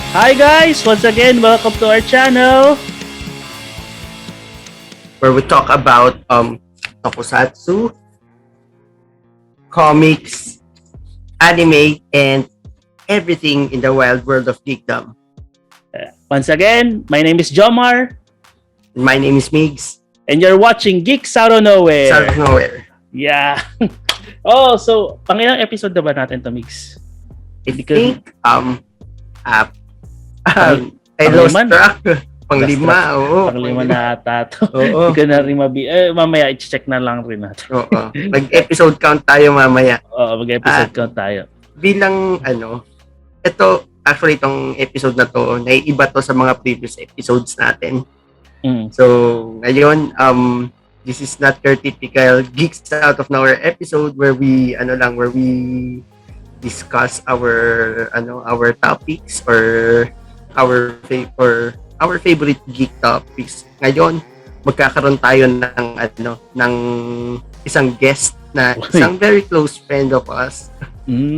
Hi guys! Once again, welcome to our channel. Where we talk about tokusatsu, comics, anime, and everything in the wild world of geekdom. Once again, my name is Jomar. My name is Migs. And you're watching Geeks Outta Nowhere. Out of nowhere. Yeah. So, pangilang episode na ba natin to, Migs? I think, I lost track. Panglima, oo. Panglima na ata to. Oo. Hindi ko na rin mamaya i-check na lang rin natin. Oo. Mag-episode count tayo mamaya. Oo, mag-episode count tayo. Bilang, itong episode na to, naiiba to sa mga previous episodes natin. So, ngayon, this is not your typical Geeks Out of Nowhere episode where we discuss our topics or our favorite geek topics. Ngayon, magkakaroon tayo ng isang guest na isang very close friend of us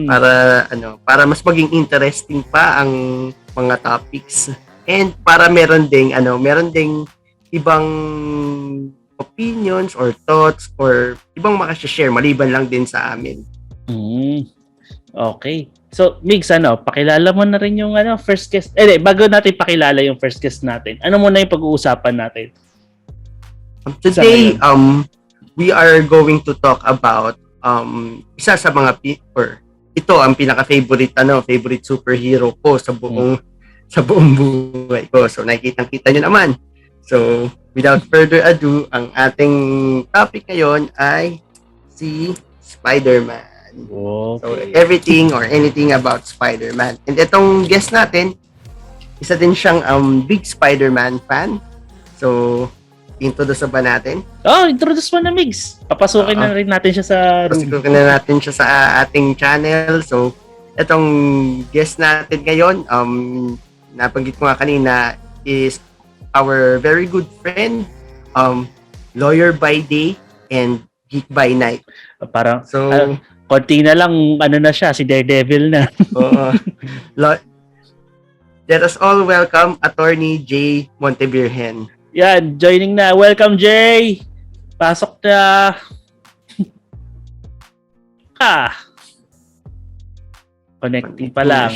para mas maging interesting pa ang mga topics. And para meron ding ibang opinions or thoughts or ibang makashare maliban lang din sa amin. Okay. So, Migs, pakilala mo na rin yung first guest. Bago natin pakilala yung first guest natin, ano muna yung pag-uusapan natin? Today, we are going to talk about isa sa mga ito ang pinaka-favorite favorite superhero ko sa buong buhay ko. So, nakikita nyo naman. So, without further ado, ang ating topic ngayon ay si Spiderman. Okay. So, everything or anything about Spiderman. And itong guest natin, isa din siyang big Spiderman fan. So, introduce ba natin? Introduce mo na, Migs. Papasukin na rin natin siya sa room. Papasukin na natin siya sa ating channel. So, itong guest natin ngayon, nabanggit ko nga kanina, is our very good friend, lawyer by day and geek by night. Parang, konti na lang, na siya, si Daredevil na. Oo. Let us all welcome Attorney J. Montevirgen. Yan, joining na. Welcome, Jay! Pasok na. Connecting pa lang.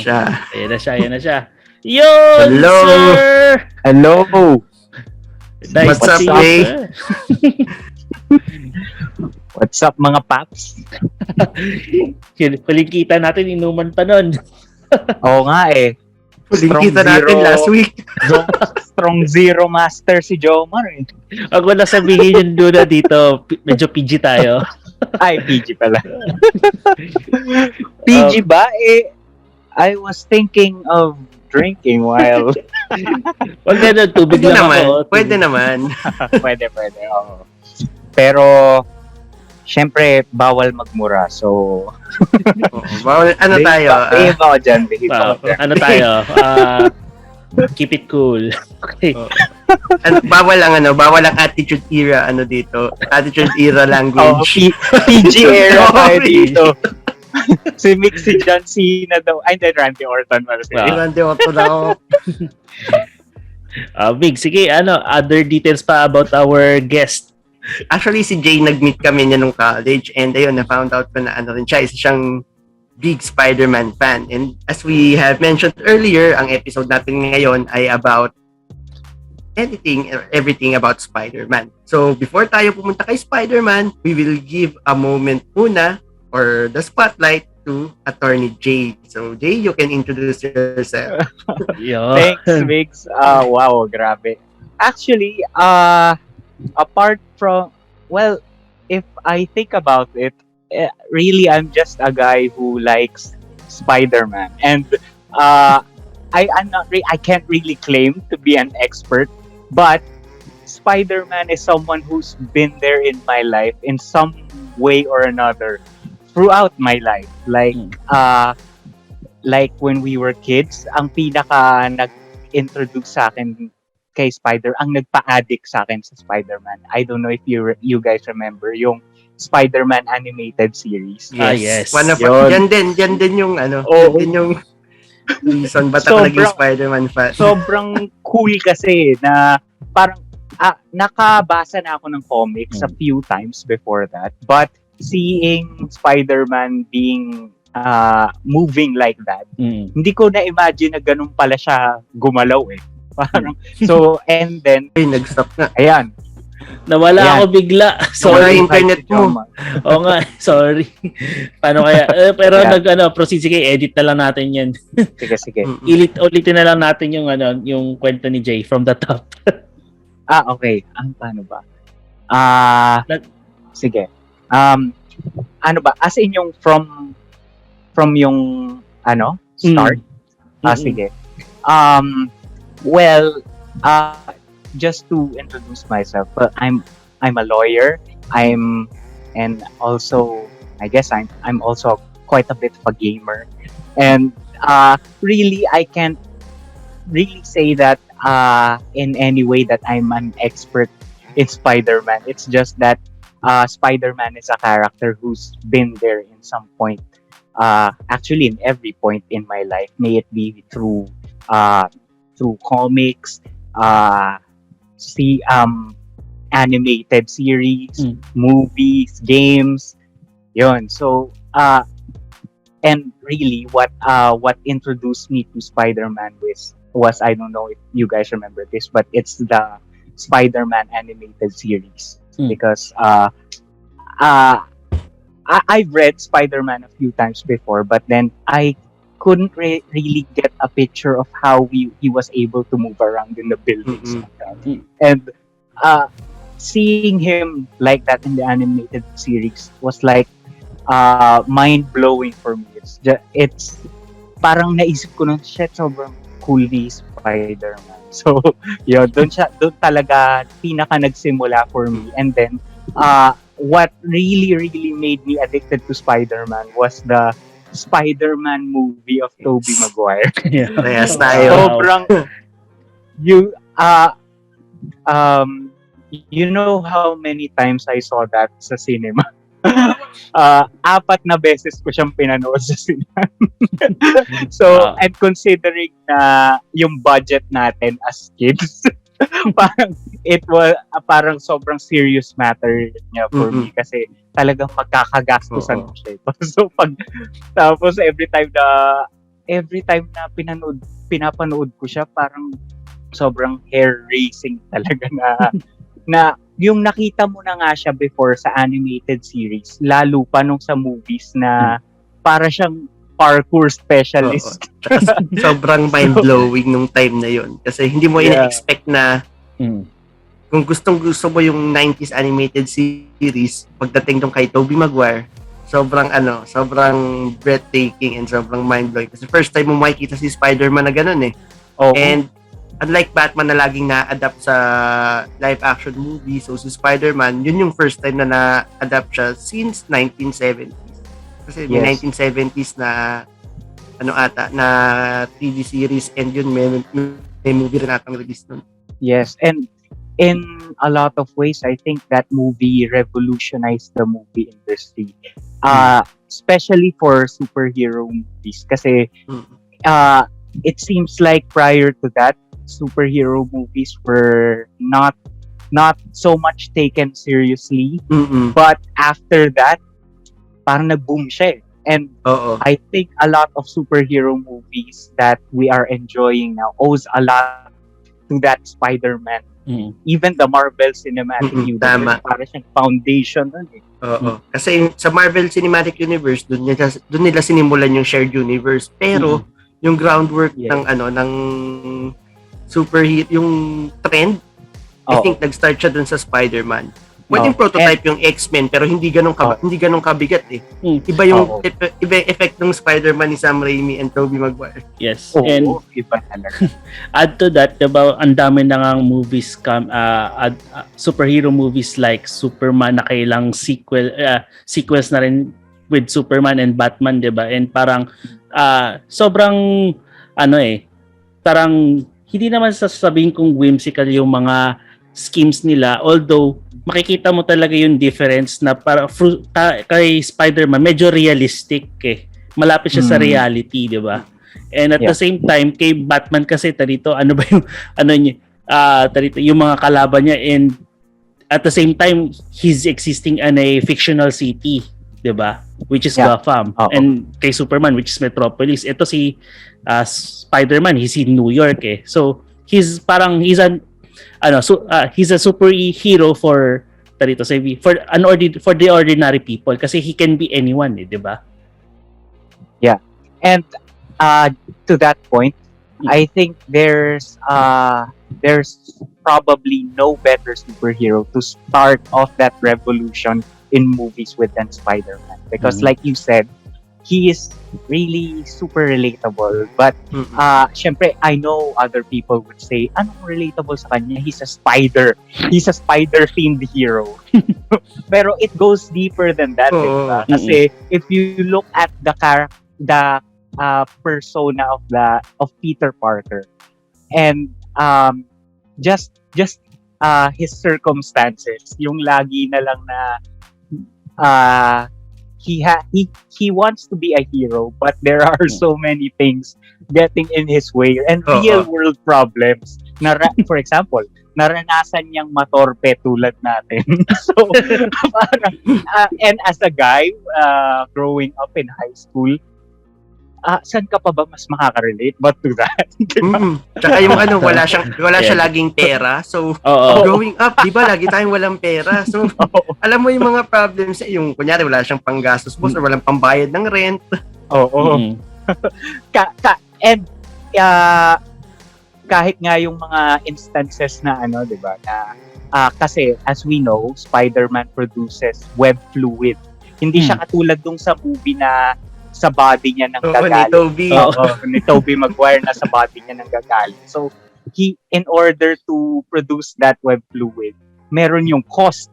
Ayan na siya. Yun, hello, sir! Hello! Nice. What's up, Jay? What's up, mga paps? Huling kita natin, inuman pa nun. Oo nga eh. Huling kita natin last week. StrongZero master si Jomar eh. Ako na sabihin yun doon dito, medyo PG tayo. Ay, PG pala. PG ba? I was thinking of drinking while... Wag na doon, tubig Pwede lang naman. ako. Pwede naman. pwede. Oo. Pero, syempre, bawal magmura. So, Bawal, behave ako dyan. Ano tayo? Keep it cool. Okay. bawal ang attitude era dito. Attitude era language. PG era tayo Sorry. dito. Si Mick, si John Cena daw. Ay, hindi, Randy Orton. Randy Orton ako. Big, sige, other details pa about our guest. Actually, si Jay, nag-meet kami niya nung college and ayun, na-found out ko na rin siya. Isa siyang big Spider-Man fan. And as we have mentioned earlier, ang episode natin ngayon ay about everything about Spider-Man. So, before tayo pumunta kay Spider-Man, we will give a moment muna or the spotlight to Attorney Jay. So, Jay, you can introduce yourself. Thanks, Migs. Wow, grabe. Actually, apart from, well, if I think about it, really, I'm just a guy who likes Spider-Man. And I can't really claim to be an expert, but Spider-Man is someone who's been there in my life in some way or another throughout my life. Like when we were kids, ang pinaka nag-introduce sa akin kay ang nagpa-addict sa akin sa Spider-Man. I don't know if you guys remember yung Spider-Man animated series. Yes. One of yan din yung yan din yung Reason ba't ako naging Spider-Man fan? Sobrang cool kasi na parang nakabasa na ako ng comics a few times before that. But seeing Spider-Man being moving like that, hindi ko na-imagine na ganun pala siya gumalaw eh. Parang, so, and then, Ay, nag-stop na. ayan. Nawala ako bigla. Sorry, Sorry. internet mo. Oo nga, sorry. Paano kaya? Pero proceed, sige, edit na lang natin yan. Sige. Ulitin na lang natin yung yung kwento ni Jay from the top. Okay. Paano ba? Sige. Ano ba? As in yung from yung start? Sige. Well, just to introduce myself, I'm a lawyer. And also I guess I'm also quite a bit of a gamer. And really I can't really say that in any way that I'm an expert in Spider-Man. It's just that Spider-Man is a character who's been there in some point. Actually in every point in my life, may it be through comics, animated series, movies, games, yun. So and really what introduced me to Spider-Man was I don't know if you guys remember this, but it's the Spider-Man animated series. Because I've read Spider-Man a few times before, but then I couldn't really get a picture of how he was able to move around in the buildings like that. And seeing him like that in the animated series was like mind-blowing for me. It's parang naisip ko nun, shit, sobrang cool ni Spider-Man. So, yun, doon talaga pinaka nagsimula for me. And then, what really made me addicted to Spider-Man was the Spider-Man movie of Tobey Maguire. Parehas tayo. Sobrang, you know how many times I saw that sa cinema? 4 na beses ko siyang pinanood sa cinema. So, and considering na yung budget natin as kids, parang sobrang serious matter niya for me kasi talagang magkakagastusan mo siya. So, tapos every time na pinapanood ko siya, parang sobrang hair-raising talaga na yung nakita mo na nga siya before sa animated series, lalo pa nung sa movies na para siyang parkour specialist. Sobrang mind-blowing nung time na yun. Kasi hindi mo ina-expect na kung gusto mo yung 90s animated series, pagdating dong kay Tobey Maguire, sobrang breathtaking and sobrang mind-blowing. Kasi first time mo makikita si Spider-Man na ganun eh. And unlike Batman na laging na-adapt sa live-action movie, so si Spider-Man, yun yung first time na na-adapt siya since 1970s. Kasi may 1970s na na 3D series and yun may movie rin natang release nun. Yes, and in a lot of ways, I think that movie revolutionized the movie industry. Especially for superhero movies. Kasi it seems like prior to that, superhero movies were not so much taken seriously. But after that, parang nag-boom siya eh. And I think a lot of superhero movies that we are enjoying now owes a lot to that Spider-Man. Even the Marvel Cinematic Universe, parang siyang foundation nun eh. Kasi sa Marvel Cinematic Universe, doon nila sinimulan yung shared universe. Pero yung groundwork ng superhero, yung trend, I think nag-start siya dun sa Spider-Man. Pwedeng prototype yung X-Men pero hindi ganun kabigat eh. Iba yung effect ng Spider-Man ni Sam Raimi and Tobey Maguire. Yes. And iba talaga. Add to that, diba, ang dami na ngang movies superhero movies like Superman na kailang sequels na rin with Superman and Batman, diba? And parang sobrang parang hindi naman sasabihin kong whimsical yung mga schemes nila, although makikita mo talaga yung difference na para kay Spider-Man medyo realistic eh. Malapit siya sa reality, 'di ba? And at the same time, kay Batman kasi tarito, ano ba yung ano niya, tarito yung mga kalaban niya, and at the same time he's existing in a fictional city, 'di ba? Which is Gotham. And kay Superman, which is Metropolis. Ito si Spiderman, he's in New York eh. So he's a superhero for tarito for the ordinary people kasi he can be anyone eh, 'di ba? Yeah. And to that point, I think there's probably no better superhero to start off that revolution in movies with than Spider-Man, because like you said, he is really super relatable. But syempre, I know other people would say, anong relatable sa kanya? He's a spider themed hero. Pero it goes deeper than that, diba? Kasi if you look at the persona of Peter Parker, and just his circumstances, yung lagi na lang na he wants to be a hero, but there are so many things getting in his way, and real world problems for example, naranasan niyang matorpe tulad natin. So parang, and as a guy growing up in high school, saan ka pa ba mas makaka-relate but to that? Tsaka yung wala siya laging pera. So, growing up, di ba, lagi tayong walang pera. So, alam mo yung mga problems, yung kunyari wala siyang panggastos or walang pambayad ng rent. And kahit nga yung mga instances na di ba, na kasi as we know, Spider-Man produces web fluid. Hindi siya katulad dung sa movie na sa body niya nang gagaling. Ni Tobey Maguire na sa body niya nang gagaling. So, in order to produce that web fluid, meron yung cost.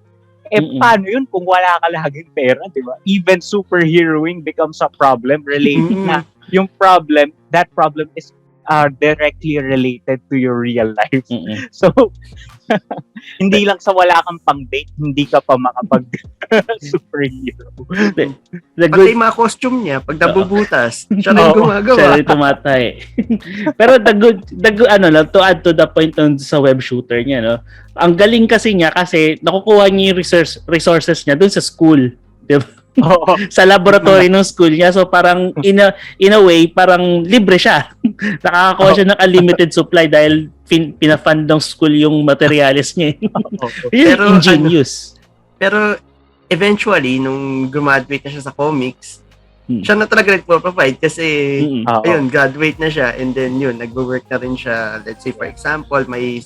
Paano yun kung wala ka laging pera, di ba? Even superheroing becomes a problem related na yung that problem is directly related to your real life. So, hindi lang sa wala kang pang-date, hindi ka pa makapag-superhero. Pati yung mga costume niya, pag nabubutas, siya rin gumagawa. Siya rin tumatay. Pero to add to the point sa web shooter niya, no? Ang galing kasi niya kasi nakukuha niya yung resources niya dun sa school. Diba? Sa laboratory ng school niya. So parang in a way, parang libre siya. Nakakakuha siya ng unlimited supply dahil pinafund ng school yung materials niya. Pero ingenious. Pero eventually, nung graduate na siya sa comics, siya na talaga nagpo-provide kasi ayun, graduate na siya, and then yun, nagwo-work na rin siya. Let's say for example, may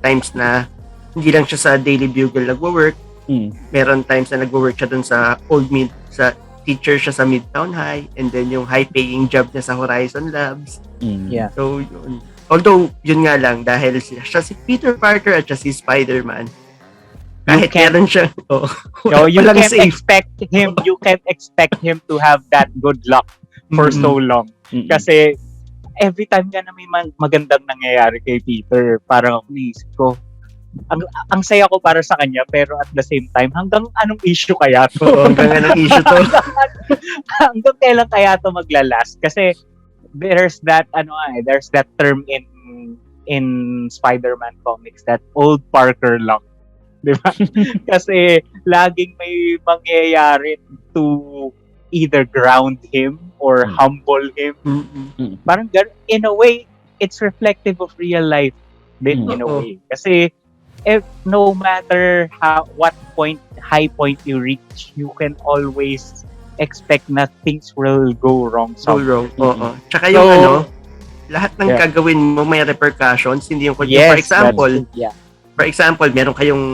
times na hindi lang siya sa Daily Bugle nagwo-work. Meron times na nagwo-work siya dun sa sa teacher siya sa Midtown High, and then yung high-paying job niya sa Horizon Labs. So, yun. Although, yun nga lang, dahil siya si Peter Parker at siya si Spider-Man, kahit meron siya, you can't expect him to have that good luck for so long. Kasi, every time nga na may magandang nangyayari kay Peter, parang ako naisip ko, ang saya ko para sa kanya, pero at the same time, hanggang anong issue kaya to? Hanggang anong issue to? Hanggang kailan kaya to maglalast? Kasi there's that term in Spider-Man comics, that old Parker luck. Di ba? Kasi laging may mangyayari to either ground him or humble him. Parang in a way, it's reflective of real life din in a way. Kasi no matter what high point you reach, you can always expect na things will go wrong. Tsaka yung lahat ng gagawin mo may repercussions, hindi yung for example, meron kayong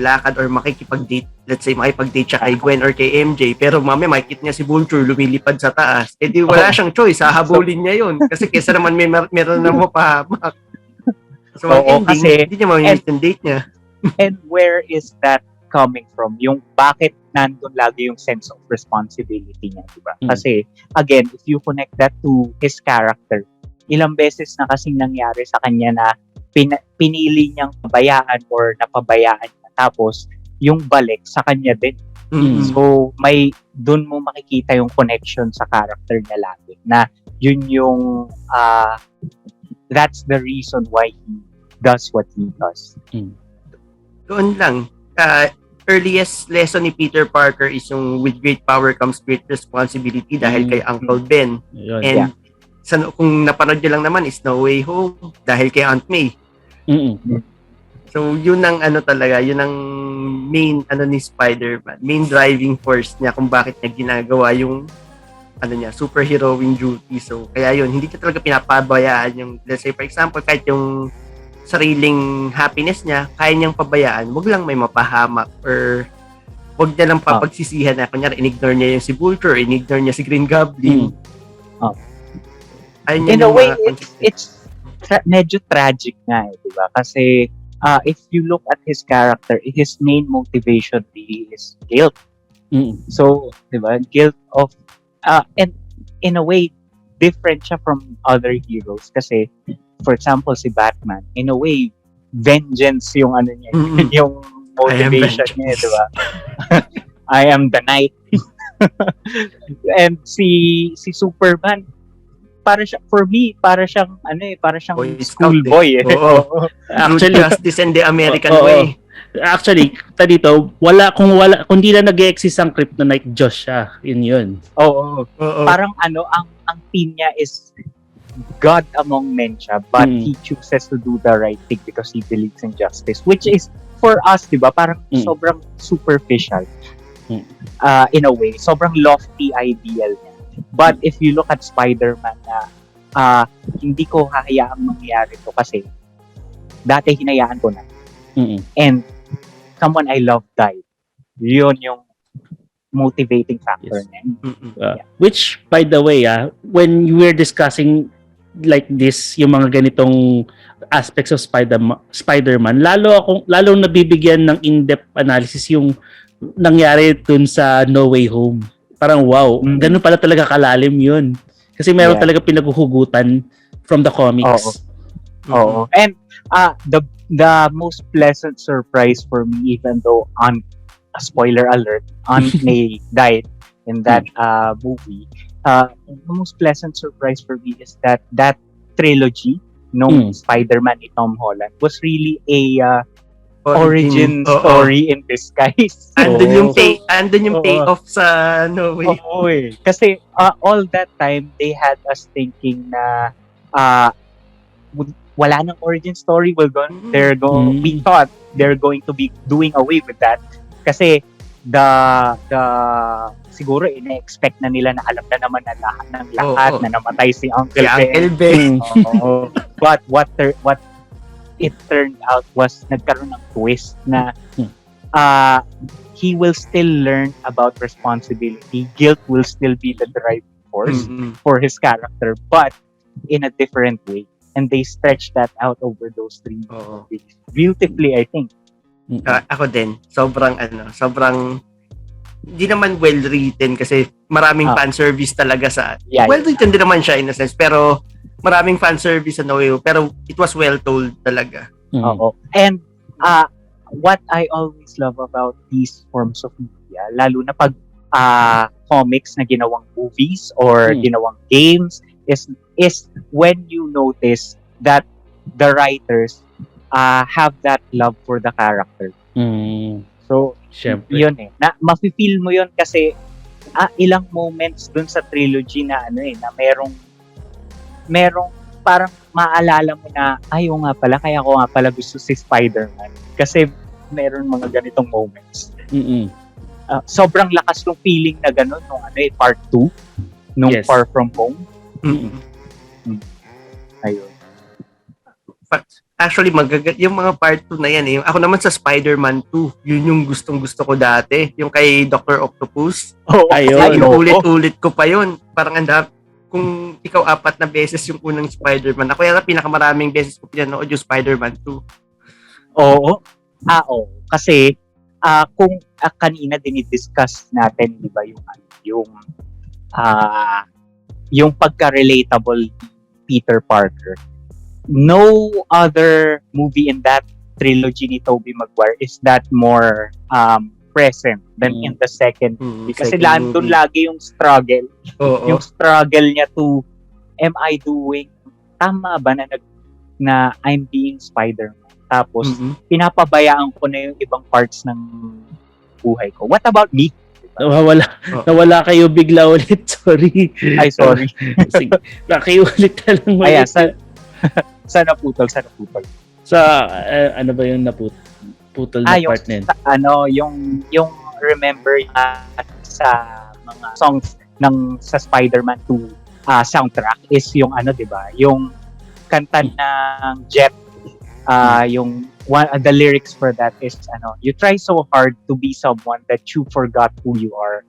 lakad or makikipag-date, let's say makipag-date siya kay Gwen or kay MJ, pero mamaya makikita niya si Vulture lumilipad sa taas, di wala siyang choice, hahabulin niya yun kasi kesa naman meron na mapahamak. So, kasi hindi niya ma-meet yung date niya. And where is that coming from? Yung bakit nandun lagi yung sense of responsibility niya, diba? Kasi, again, if you connect that to his character, ilang beses na kasing nangyari sa kanya na pinili niyang pabayaan or napabayaan niya. Tapos, yung balik sa kanya din. So, dun mo makikita yung connection sa character niya lagi. Na yun yung that's the reason why he does what he does. Doon lang. Earliest lesson ni Peter Parker is yung with great power comes great responsibility dahil kay Uncle Ben. Yun. And kung napanood nyo lang naman is No Way Home dahil kay Aunt May. So yun ang talaga, yun ang main ni Spider-Man, main driving force niya kung bakit niya ginagawa yung superheroing duty. So kaya yun, hindi niya talaga pinapabayaan yung, let's say for example, kahit yung sariling happiness niya, kaya niyang pabayaan, wag lang may mapahamak or wag niya lang papagsisihan na kunyari in-ignore niya yung si Vulture, in-ignore niya si Green Goblin. In a way, it's medyo tragic nga diba? Kasi if you look at his character, his main motivation really is guilt. So, diba, guilt of and in a way different siya from other heroes kasi for example si Batman, in a way vengeance yung niya, yung motivation niya, diba? I am the knight. And si Superman, para siya, for me, para siyang schoolboy. Actually, justice and the American way. Actually, kung di na nag-exist ang Kryptonite Diyos siya, yun. Oo. Parang ang team niya is God among men siya, but he chooses to do the right thing because he believes in justice, which is for us, diba, parang sobrang superficial in a way, sobrang lofty ideal niya. But if you look at Spider-Man na hindi ko hahayaang mangyari to kasi dati hinayaan ko na and someone I love died, yun yung motivating factor niya. Which, by the way, when you were discussing like this, yung mga ganitong aspects of Spider-Man, lalong nabibigyan ng in-depth analysis yung nangyari dun sa No Way Home. Parang wow, ganun pala talaga kalalim yun. Kasi meron talaga pinaghuhugutan from the comics. Oo. And the most pleasant surprise for me, even though spoiler alert, Aunt May died in that movie. The most pleasant surprise for me is that trilogy, Spider-Man ni Tom Holland, was really a origin story in disguise. Andun yung payoff sa No Way. Kasi all that time, they had us thinking na wala nang origin story. We thought they're going to be doing away with that. Kasi siguro ina-expect na nila na alam na naman na lahat na namatay si Uncle Ben. But what it turned out was nagkaroon ng twist na he will still learn about responsibility. Guilt will still be the driving force for his character, but in a different way. And they stretched that out over those 3 movies. Beautifully, I think. Ako din, sobrang hindi naman well written kasi maraming fan service talaga well written din naman siya in a sense, pero maraming fan service sa No Way Home, pero it was well told talaga. And what I always love about these forms of media, lalo na pag comics na ginawang movies or ginawang games, is when you notice that the writers have that love for the character. So, yun na mafe-feel mo yun kasi ilang moments dun sa trilogy na na merong parang maalala mo na ayaw nga pala, kaya ko nga pala gusto si Spider-Man kasi meron mga ganitong moments. Sobrang lakas ng feeling na gano'n nung part 2 nung Far From Home. Ayun. Actually, yung mga part 2 na yan ako naman sa Spider-Man 2, yun yung gustong-gusto ko dati. Yung kay Dr. Octopus. Ayun. Ulit-ulit ko pa yun. Parang kung ikaw 4 na beses yung unang Spider-Man, ako yata pinakamaraming beses ko pinanood yung Spider-Man 2. Oo. Kasi, kung kanina dinidiscuss natin, di ba, yung pagka-relatable Peter Parker, no other movie in that trilogy ni Tobey Maguire is that more present than in the second movie. Kasi doon lagi yung struggle. Yung struggle niya to am I doing, tama ba na I'm being Spiderman? Tapos, pinapabayaan ko na yung ibang parts ng buhay ko. What about me? Nawala kayo bigla ulit. Sorry. Ay, sorry. Sige. Kayo ulit na lang. Ayan, sa naputol. Sa, ano ba yung naputol na part na yun? Yung remember sa mga songs sa Spider-Man 2 soundtrack is yung di ba? Yung kanta ng Jet, yung the lyrics for that is you try so hard to be someone that you forgot who you are.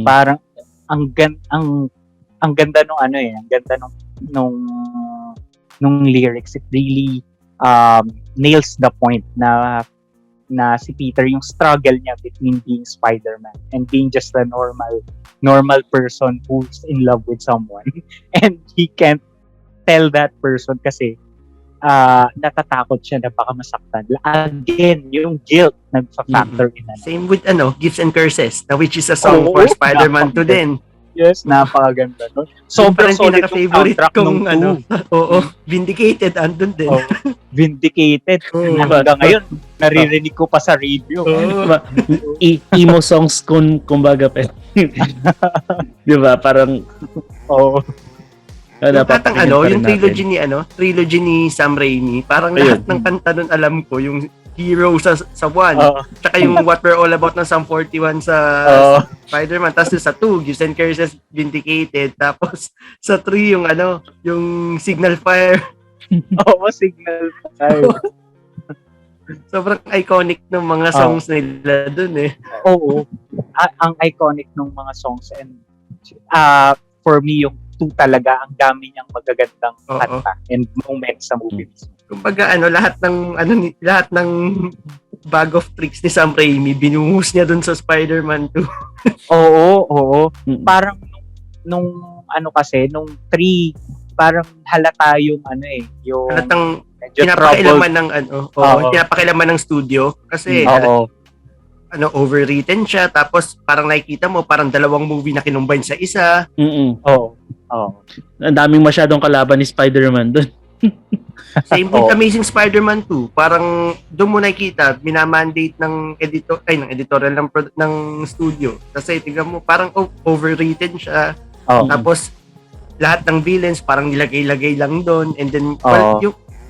Parang ang ganda nung ang ganda nung lyrics. It really nails the point na si Peter, yung struggle niya between being Spider-Man and being just a normal person who's in love with someone and he can't tell that person kasi natatakot siya na baka masaktan. Again, yung guilt nagfa-factor in. Same with Gifts and Curses, which is a song for Spider-Man 2 din. Yes, napakaganda nun. Sobrang solid yung favorite kong Vindicated, andun din. Vindicated. Hanggang ngayon, naririnig ko pa sa radio. Emo songs kumbaga pa. Di ba? Parang yung trilogy ni Sam Raimi, parang lahat ng kanta nun alam ko, yung Hero sa 1, tsaka yung What We're All About ng Sam 41 sa Spider-Man, tapos sa 2, Gifts and Curses, Vindicated, tapos sa 3 yung yung Signal Fire. Signal Fire. Sobrang iconic ng mga songs nila dun eh. Ang iconic ng mga songs, and for me yung 2 talaga, ang dami niyang magagandang kanta and moments sa movie. Kumbaga lahat ng bag of tricks ni Sam Raimi binuhos niya dun sa Spider-Man 2. Oo. Parang nung kasi nung 3 parang halata yung yung halatang pinapakailaman ng pinapakailaman ng studio kasi overwritten siya, tapos parang nakikita mo parang dalawang movie na kinumbine sa isa. Ang daming masyadong kalaban ni Spider-Man doon. Same with Amazing Spider-Man 2. Parang doon mo nakikita, minamandate ng editorial ng studio. Kasi tingnan mo, parang overrated siya. Tapos lahat ng villains parang nilagay-lagay lang doon, and then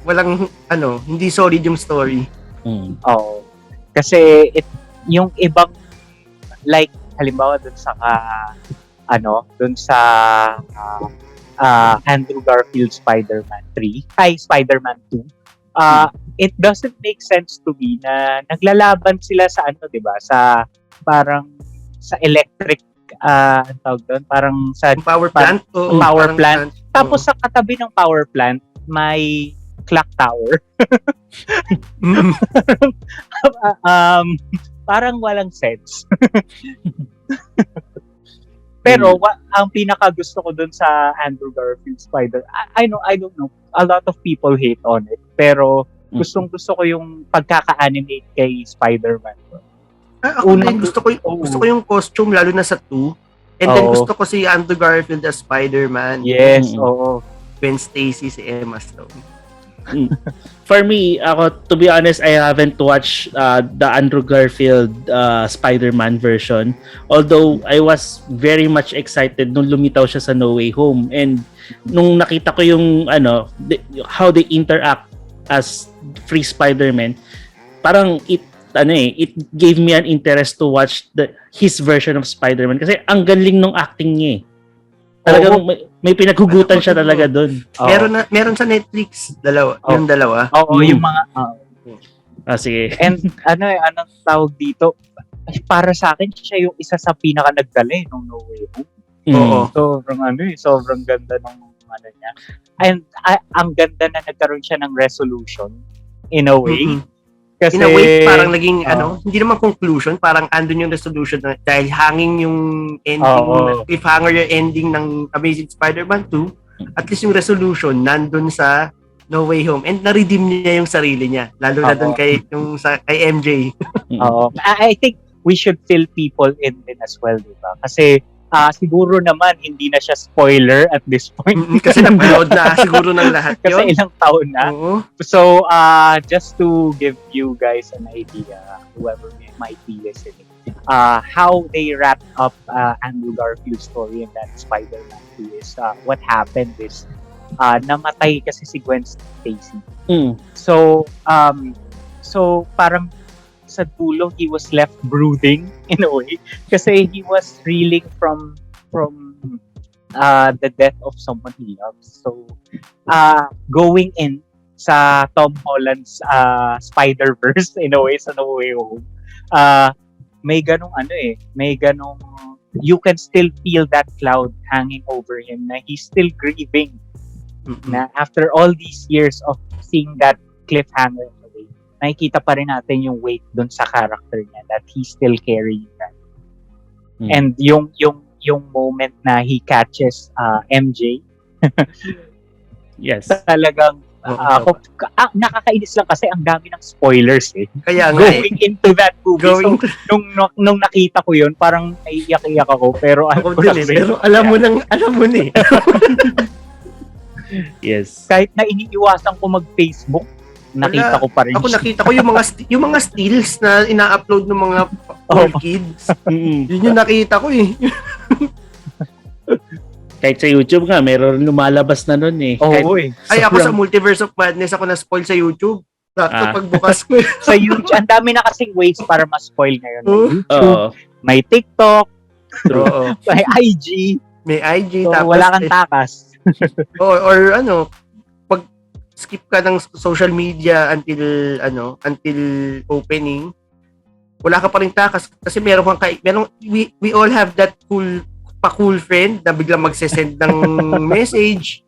walang hindi solid yung story. Kasi yung ibang, like halimbawa doon sa Andrew Garfield Spider-Man 3, Spider-Man 2, it doesn't make sense to me na naglalaban sila sa diba, sa parang sa electric ang tawag doon, parang sa power plant. Power plant. Tapos sa katabi ng power plant may clock tower. Parang walang sense. Pero ang pinaka gusto ko dun sa Andrew Garfield Spider, I don't know, a lot of people hate on it, pero gusto ko yung pagkaka-animate kay Spider-Man. Ako din gusto ko yung costume, lalo na sa 2. And then gusto ko si Andrew Garfield as Spider-Man. Yes, oo. Gwen Stacy, si Emma Stone. For me, to be honest, I haven't watched the Andrew Garfield Spider-Man version. Although I was very much excited nung lumitaw siya sa No Way Home, and nung nakita ko yung how they interact as free Spider-Man, parang it gave me an interest to watch his version of Spider-Man kasi ang galing nung acting niya. Talagang may pinaghugutan siya talaga doon. Meron sa Netflix, yung dalawa. Yung mga sige. And anong tawag dito? Para sa akin siya yung isa sa pinaka nagdala nung No Way Home. Sobrang ganda nung niya. And ang ganda na nagkaroon siya ng resolution in a way. Kasi, in a way, parang naging, hindi naman conclusion, parang andun yung resolution dahil hanging yung ending, cliffhanger yung ending ng Amazing Spider-Man 2, at least yung resolution nandun sa No Way Home, and na-redeem niya yung sarili niya, lalo na dun kay MJ. I think we should fill people in din as well, diba? Kasi siguro naman hindi na siya spoiler at this point. Kasi napanood na siguro ng lahat Kasi yun. ilang taon na. Oo. So, just to give you guys an idea, whoever might be listening, how they wrapped up Andrew Garfield's story in that Spider-Man 2 is, what happened is, namatay kasi si Gwen Stacy. So parang sa dulo, he was left brooding in a way kasi he was reeling from the death of someone he loves. So, going in sa Tom Holland's Spider-Verse in a way, sa No Way Home, may ganong you can still feel that cloud hanging over him na he's still grieving. Na after all these years of seeing that cliffhanger away, nakikita pa rin natin yung weight dun sa character niya that he's still carrying that. And yung moment na he catches MJ, yes, talagang nakakainis lang kasi ang dami ng spoilers Kaya nga going into that movie. So, nung nakita ko yun, parang naiiyak-iyak ako. Pero alam mo na eh. Yes. Kahit na iniiwasan ko mag-Facebook, nakita ko pa rin. Ako nakita ko yung mga stills na ina-upload ng mga old kids. Yun yung nakita ko eh. Kahit sa YouTube nga, meron lumalabas na nun eh. Ay, ako sa Multiverse of Madness, ako na-spoil sa YouTube. Pagbukas ko. Sa YouTube, ang dami na kasing ways para ma-spoil ngayon. May YouTube, may TikTok, may IG. May IG. So, tapos, wala kang takas. or pag skip ka ng social media until opening, wala ka pa rin takas kasi we all have that cool friend na biglang magse-send ng message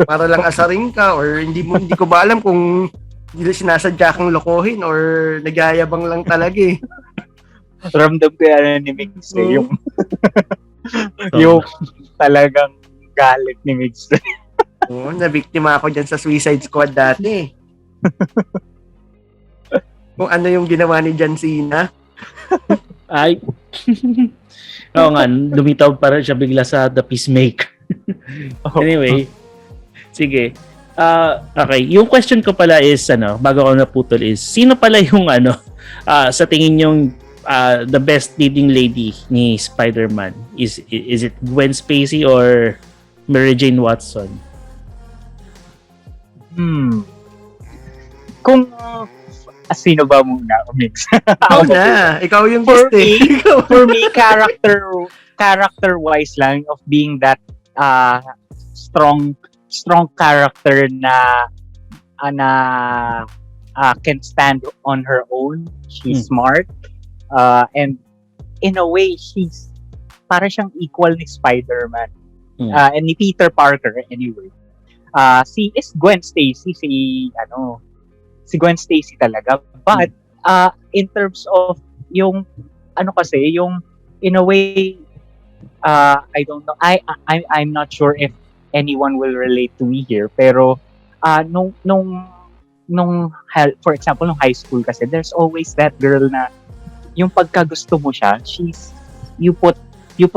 para lang asarin ka, or hindi ko ba alam kung sinasadya kang lokohin or nagyayabang lang talaga eh. Ramdam ko yan ni Mix yung talagang galit ni Mix. Oo, nabiktima ako dyan sa Suicide Squad dati. Kung ano yung ginawa ni John Cena. Ay. Oo nga, lumitaw pa rin siya bigla sa The Peacemaker. Anyway, sige. Okay, yung question ko pala is, bago ako naputol is, sino pala yung sa tingin yung the best leading lady ni Spider-Man? Is it Gwen Stacy or Mary Jane Watson? Kung sino ba muna, Mix? Ikaw yung guest eh. For me, character-wise lang of being that strong character na can stand on her own. She's smart. And in a way, she's para siyang equal ni Spider-Man. And ni Peter Parker anyway. Si Gwen Stacy, si Gwen Stacy talaga. But in terms of yung yung in a way I don't know. I'm not sure if anyone will relate to me here, pero nung for example nung high school kasi there's always that girl na yung pagkagusto mo siya, you put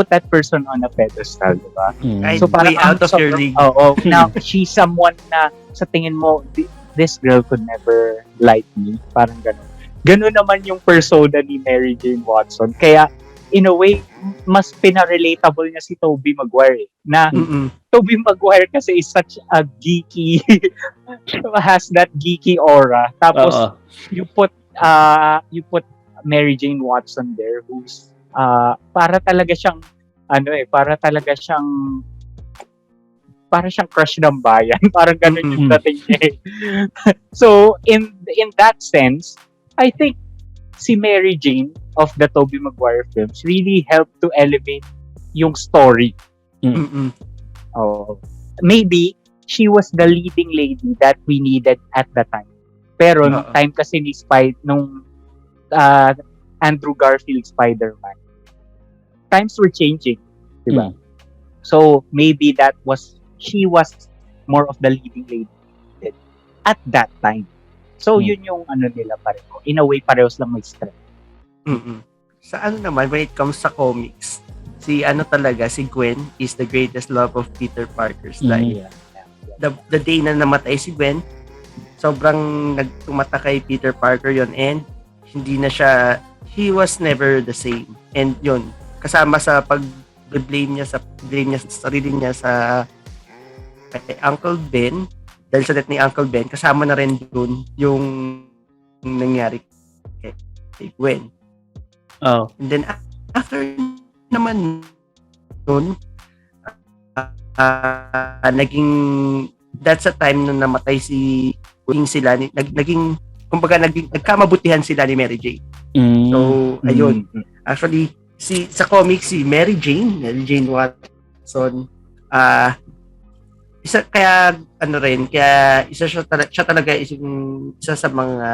that person on a pedestal, diba? So parang out of your league. Now she's someone na sa tingin mo this girl could never like me, parang ganun naman yung persona ni Mary Jane Watson. Kaya in a way mas pina-relatable niya si Tobey Maguire na Tobey Maguire kasi is such a geeky has that geeky aura, tapos you put Mary Jane Watson there who's para talaga siyang crush ng bayan. Parang ganun yung dating niya eh. So, in that sense, I think si Mary Jane of the Tobey Maguire films really helped to elevate yung story. Maybe she was the leading lady that we needed at the time. Pero nung time kasi ni nung Andrew Garfield Spider-Man, times were changing, diba? So maybe she was more of the leading lady at that time. So yun yung nila pareho. In a way, parehos lang may strength. Sa naman, when it comes sa comics, si ano talaga, si Gwen is the greatest love of Peter Parker's life. The day na namatay si Gwen, sobrang nagtumata kay Peter Parker yon, and hindi na siya, he was never the same. And yon, kasama sa blame niya sa sarili niya sa kay Uncle Ben, dahil sa death ni Uncle Ben, kasama na rin dun yung nangyari kay Gwen. Oh. And then after naman nun, naging, that's a time na namatay si Gwen, sila naging kumbaga nagkamabutihan sila ni Mary Jane. So ayun, actually sa comics si Mary Jane Watson, isa kaya ano rin, kaya siya talaga isa sa mga,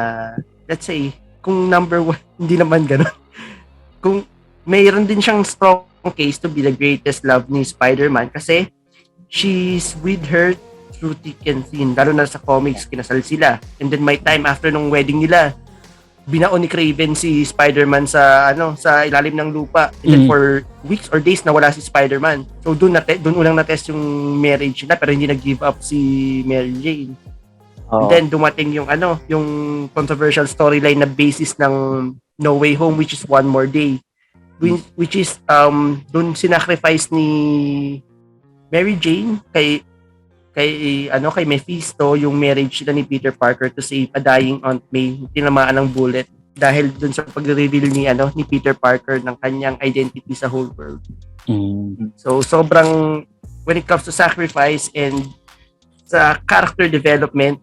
let's say, kung number one, hindi naman gano'n. Kung mayroon din siyang strong case to be the greatest love ni Spider-Man kasi she's with her through thick and thin. Lalo na sa comics, kinasal sila. And then may time after nung wedding nila, binaon ni Craven si Spider-Man sa ilalim ng lupa. And then for weeks or days nawala si Spider-Man. So doon unang na-test yung marriage nila, pero hindi nag-give up si Mary Jane. And then dumating yung yung controversial storyline na basis ng No Way Home, which is One More Day. Which is doon sinacrifice ni Mary Jane kay Mephisto yung marriage nila ni Peter Parker to save a dying Aunt May, tinamaan ng bullet dahil dun sa pag-reveal ni Peter Parker ng kanyang identity sa whole world. So sobrang, when it comes to sacrifice and sa character development,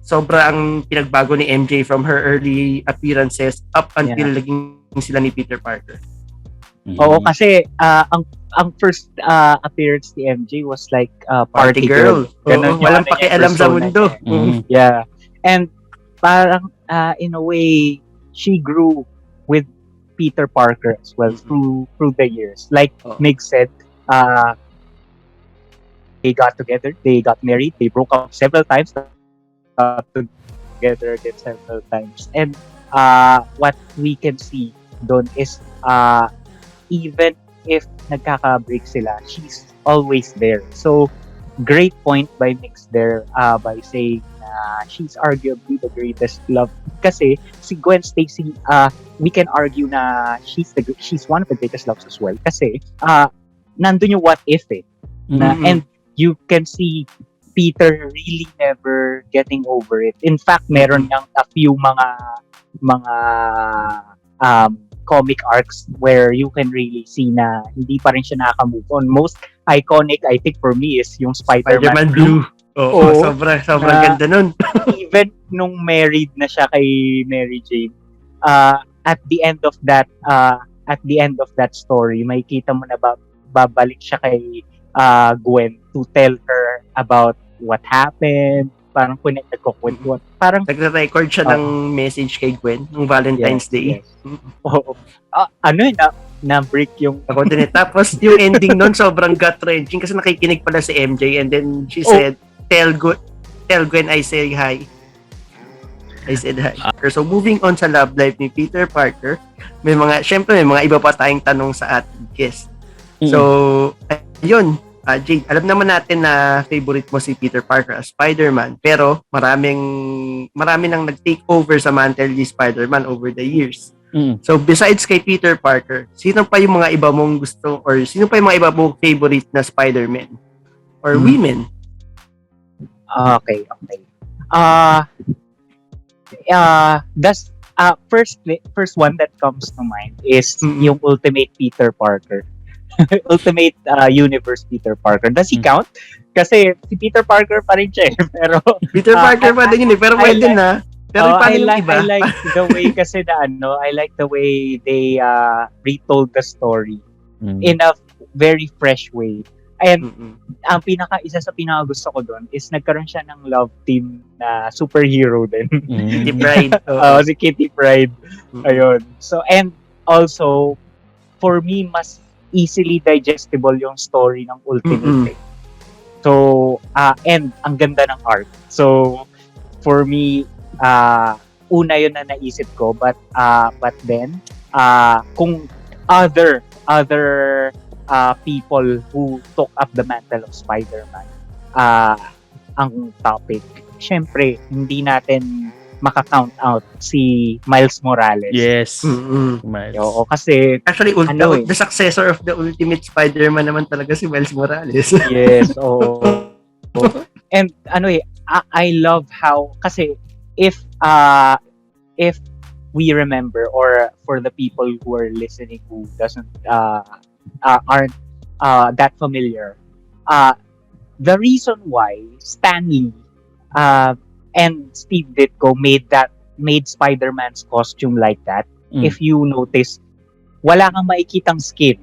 sobrang pinagbago ni MJ from her early appearances up until naging sila ni Peter Parker. Oo, kasi ang first appearance ni MJ was like party girl. Ganun, walang pakialam sa mundo. Yeah. And parang in a way, she grew with Peter Parker as well through the years. Like Mig said, they got together, they got married, they broke up several times, got together again several times. And what we can see doon is even if nagkaka-break sila, she's always there. So, great point by Mix there by saying she's arguably the greatest love. Kasi si Gwen Stacy, we can argue na she's one of the greatest loves as well. Kasi nandun yung what if and you can see Peter really never getting over it. In fact, meron niyang a few mga comic arcs where you can really see na hindi pa rin siya nakaka-move on. Most iconic, I think, for me is yung Spider-Man Blue. Sobrang ganda nun. Even nung married na siya kay Mary Jane, at the end of that story, makikita mo na babalik siya kay Gwen to tell her about what happened. Parang nagkukwento. Parang nagre-record siya ng message kay Gwen nung Valentine's Day. Yes. Na-break yung ako din. Tapos yung ending nun sobrang gut-wrenching kasi nakikinig pala si MJ and then she said, tell Gwen I say hi. I said hi. So moving on sa love life ni Peter Parker, may mga iba pa tayong tanong sa ating guest. So, ayun. Jade, alam naman natin na favorite mo si Peter Parker as Spider-Man, pero marami nang nag-take over sa mantle ni Spider-Man over the years. So, besides kay Peter Parker, sino pa yung mga iba mong gusto or sino pa yung mga iba mong favorite na Spider-Men or women? Okay. That's first one that comes to mind is yung Ultimate Peter Parker. Ultimate Universe Peter Parker. Does he count? Kasi si Peter Parker pa rin siya pero Peter Parker pa din yun pero pwede na. Pero paano yung iba? I like the way kasi I like the way they retold the story in a very fresh way. And isa sa pinaka-gusto ko doon is nagkaroon siya ng love team na superhero din. Kitty Pryde. Si Kitty Pryde. Ayun. So, and also, for me, mas easily digestible yung story ng Ultimate. So, and ang ganda ng art. So, for me, una yun na naisip ko, but then, kung other people who took up the mantle of Spider-Man ang topic. Syempre, hindi natin maka-count out si Miles Morales. Yes. Mm-mm. Miles. Oo, kasi Actually, Ano eh. the successor of the Ultimate Spider-Man naman talaga si Miles Morales. yes, oo. And I love how kasi if we remember, or for the people who are listening who aren't that familiar, the reason why Stan Lee and Steve Ditko made Spider-Man's costume like that. If you notice, wala kang makikitang skin.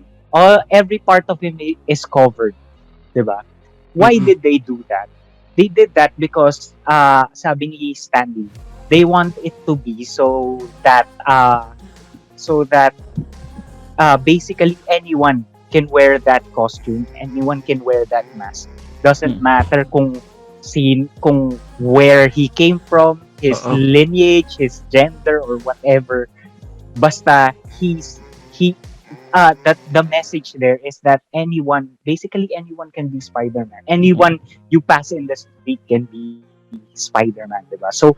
Every part of him is covered, 'di ba? Why did they do that? They did that because sabi ni Stan Lee, they want it to be so that basically anyone can wear that costume, anyone can wear that mask. Doesn't matter kung where he came from, his lineage, his gender, or whatever. Basta that the message there is that basically anyone can be Spider-Man. Anyone you pass in the street can be Spider-Man, diba? So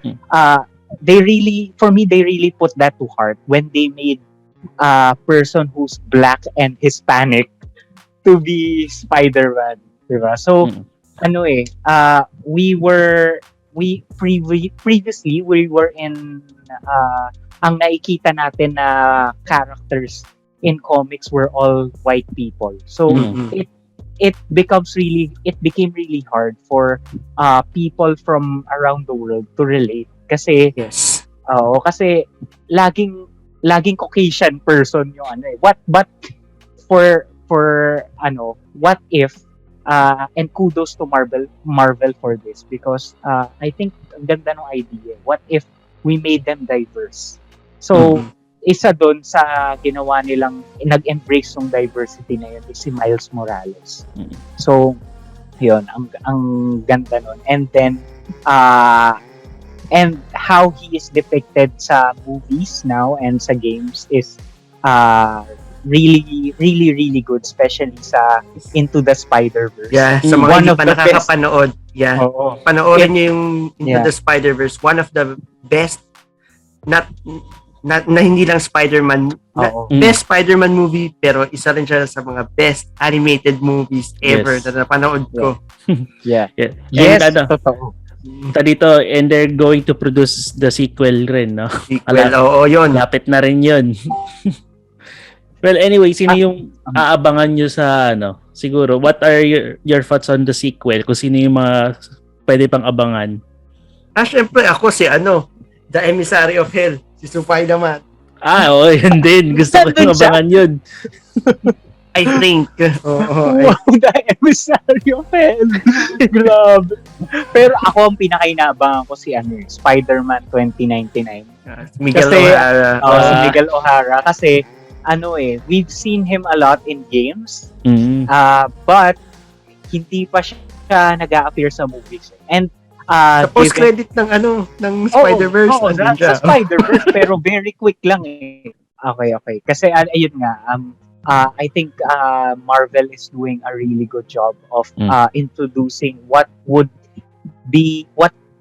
they really put that to heart when they made a person who's black and Hispanic to be Spider-Man, diba? So previously we were in ang nakikita natin na characters in comics were all white people. So it became really hard for people from around the world to relate kasi kasi laging Caucasian person yung what if and kudos to Marvel for this because I think ang ganda ng idea. What if we made them diverse? So isa doon sa ginawa nilang nag-embrace ng diversity na yun is si Miles Morales. So yun, ang ganda nun. And then and how he is depicted sa movies now and sa games is really, really, really good, especially sa Into the Spider-Verse. Yeah, sa mga hindi pa nakakapanood. Yeah. Panoorin niyo yung Into the Spider-Verse. One of the best, not hindi lang Spider-Man, best Spider-Man movie, pero isa rin siya sa mga best animated movies ever na napanood ko. Yeah. Yes, totoo. Dito, and they're going to produce the sequel rin, no? Sequel, yun. Lapit na rin yun. Well, anyway, sino yung aabangan nyo sa siguro, what are your thoughts on the sequel? Kung sino yung mga pwede pang abangan? Syempre ako si The Emissary of Hell, si Spiderman. Yun din. Gusto ko yung abangan yun. I think. Wow, The Emissary of Hell. Grabe. Pero ako ang pinakainabangan ko si Spider-Man 2099. Miguel O'Hara. Si Miguel O'Hara kasi we've seen him a lot in games, but hindi pa siya nag-a-appear sa movies. And sa post-credit ng Spider-Verse. Sa Spider-Verse, pero very quick lang eh. Okay. Kasi ayun nga, I think Marvel is doing a really good job of introducing what's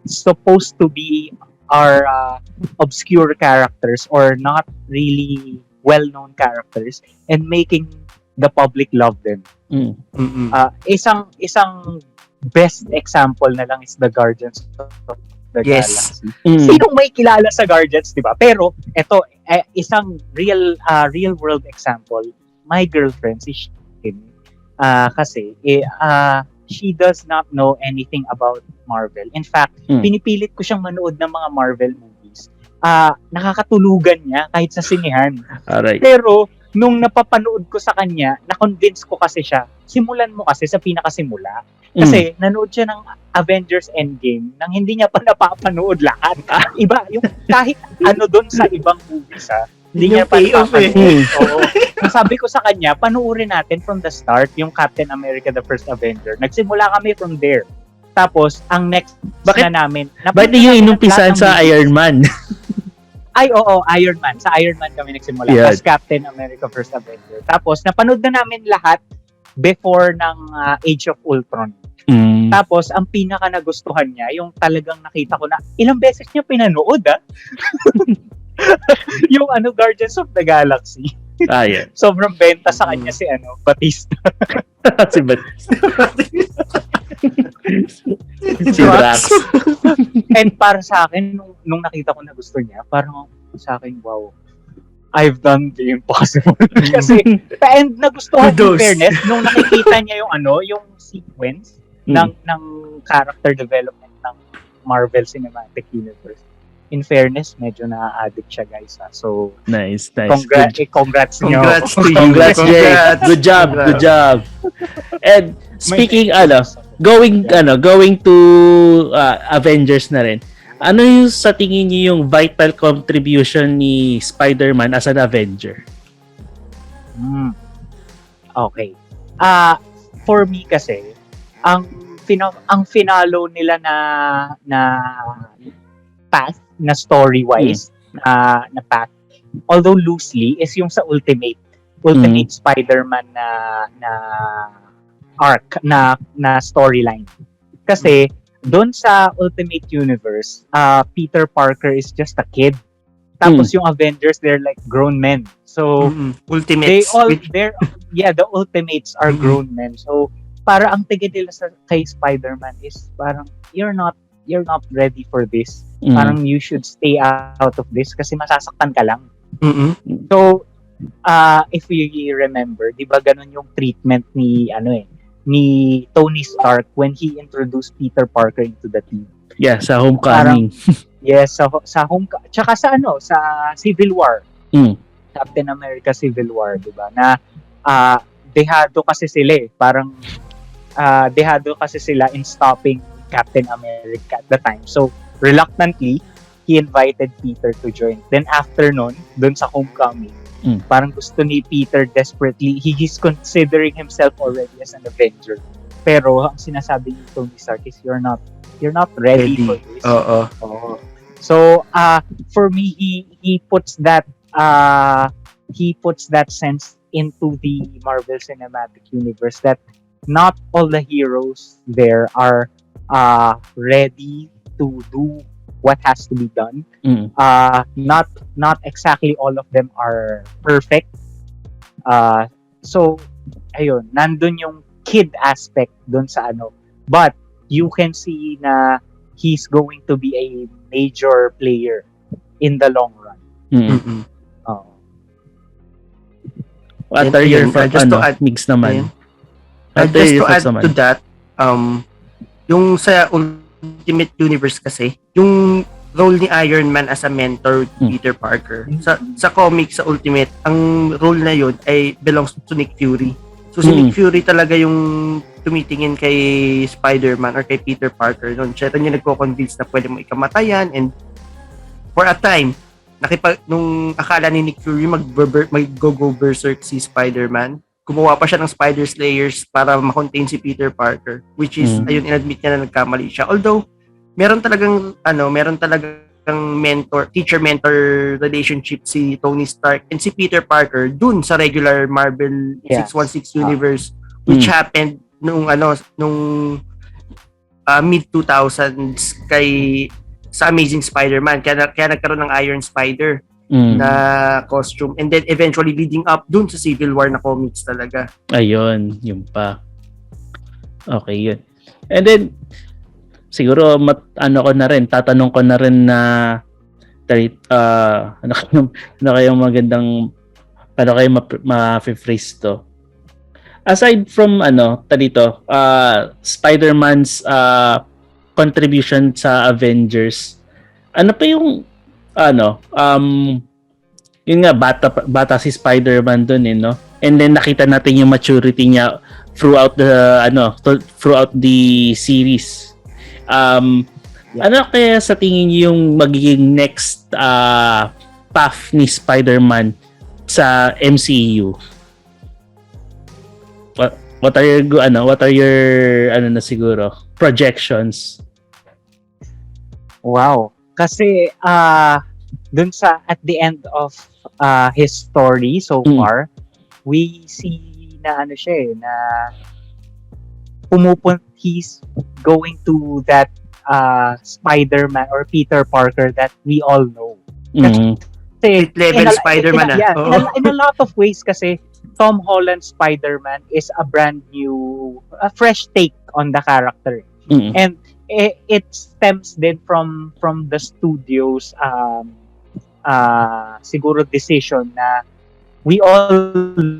supposed to be our obscure characters or not really well-known characters and making the public love them. Isang best example na lang is the Guardians of the Galaxy. Sinong may kilala sa Guardians, di ba? Pero ito isang real world example. My girlfriend si Shin kasi she does not know anything about Marvel. In fact, pinipilit ko siyang manood ng mga Marvel movies. Nakakatulugan niya kahit sa sinehan. Alright. Pero nung napapanood ko sa kanya, na-convince ko kasi siya, simulan mo kasi sa pinakasimula. Kasi nanood siya ng Avengers Endgame nang hindi niya pa napapanood lahat. Iba, yung kahit doon sa ibang movies hindi niya pa napapanood. Sabi ko sa kanya, panuorin natin from the start yung Captain America the First Avenger. Nagsimula kami from there. Tapos, ang next na namin... Bakit yung inumpisan sa Iron Man? Iron Man. Sa Iron Man kami nagsimula. As Captain America First Avenger. Tapos, napanood na namin lahat before ng Age of Ultron. Mm. Tapos, ang pinaka nagustuhan niya, yung talagang nakita ko na ilang beses niya pinanood, yung Guardians of the Galaxy. Yeah. Sobrang benta sa kanya si Batista. Si si Drax. And para sa akin, nung nakita ko na gusto niya, parang sa akin, wow, I've done the impossible. Kasi, and nagustuhan in fairness, nung nakikita niya yung sequence ng character development ng Marvel Cinematic Universe. In fairness, medyo na-addict siya, guys. So, nice. Congrats nyo. Congrats to you. Congrats, Jay. Good job. And speaking, going to Avengers na rin. Ano yung sa tingin niyo yung vital contribution ni Spider-Man as an Avenger? Okay. For me kasi, ang finalo nila na path na story-wise na path, although loosely, is yung sa Ultimate Spider-Man na arc na storyline. Kasi doon sa Ultimate Universe, Peter Parker is just a kid. Tapos yung Avengers, they're like grown men. So Ultimates. the Ultimates are grown men. So para ang tingin nila kay Spider-Man is parang you're not ready for this. Parang you should stay out of this kasi masasaktan ka lang. So if you remember, 'di ba ganun yung treatment ni Tony Stark when he introduced Peter Parker into the team. Yeah, sa Homecoming. Yes, sa Homecoming. Tsaka sa Civil War. Captain America Civil War, 'di ba? Na dehado kasi sila parang dehado kasi sila in stopping Captain America at the time. So, reluctantly, he invited Peter to join. Then after nun, dun sa Homecoming, parang gusto ni Peter desperately, he's considering himself already as an Avenger. Pero ang sinasabi ni Tony Stark is you're not ready for this. So, for me, he puts that sense into the Marvel Cinematic Universe that not all the heroes there are ready to do what has to be done. Not exactly all of them are perfect. So ayun, nandun yung kid aspect dun sa but you can see na he's going to be a major player in the long run. What are your mix naman? Just to add to that, yung sa Ultimate Universe kasi, yung role ni Iron Man as a mentor Peter Parker. Sa comics, sa Ultimate, ang role na yun ay belongs to Nick Fury. So si Nick Fury talaga yung tumitingin kay Spider-Man or kay Peter Parker noon. Siya rin yung nagko-convince na pwede mo ikamatayan, and for a time, nung akala ni Nick Fury mag-go berserk si Spider-Man, gumawa pa siya ng Spider Slayers para ma-contain si Peter Parker, which is ayun, inadmit niya na nagkamali siya. Although meron talagang teacher-mentor relationship si Tony Stark and si Peter Parker dun sa regular Marvel 616 universe, which happened nung mid 2000s sa Amazing Spider-Man, kaya nagkaroon ng Iron Spider na costume, and then eventually leading up dun sa Civil War na comics talaga. Ayun, yun pa. Okay, yun. And then siguro tatanong ko na rin na ano kayong magandang ma-phrase to. Aside from Spider-Man's contribution sa Avengers, ano pa yung yun nga, bata si Spider-Man dun no? And then nakita natin yung maturity niya throughout the series. Ano kaya sa tingin niyo yung magiging next path ni Spider-Man sa MCU? What are your siguro projections? Wow. Kasi dun sa at the end of his story so far, we see na ano siya na he's going to that Spiderman or Peter Parker that we all know. Mm. Kasi Level Spiderman in a lot of ways kasi Tom Holland's Spider-Man is a brand new, a fresh take on the character. Mm. And it stems din from the studio's siguro decision na we all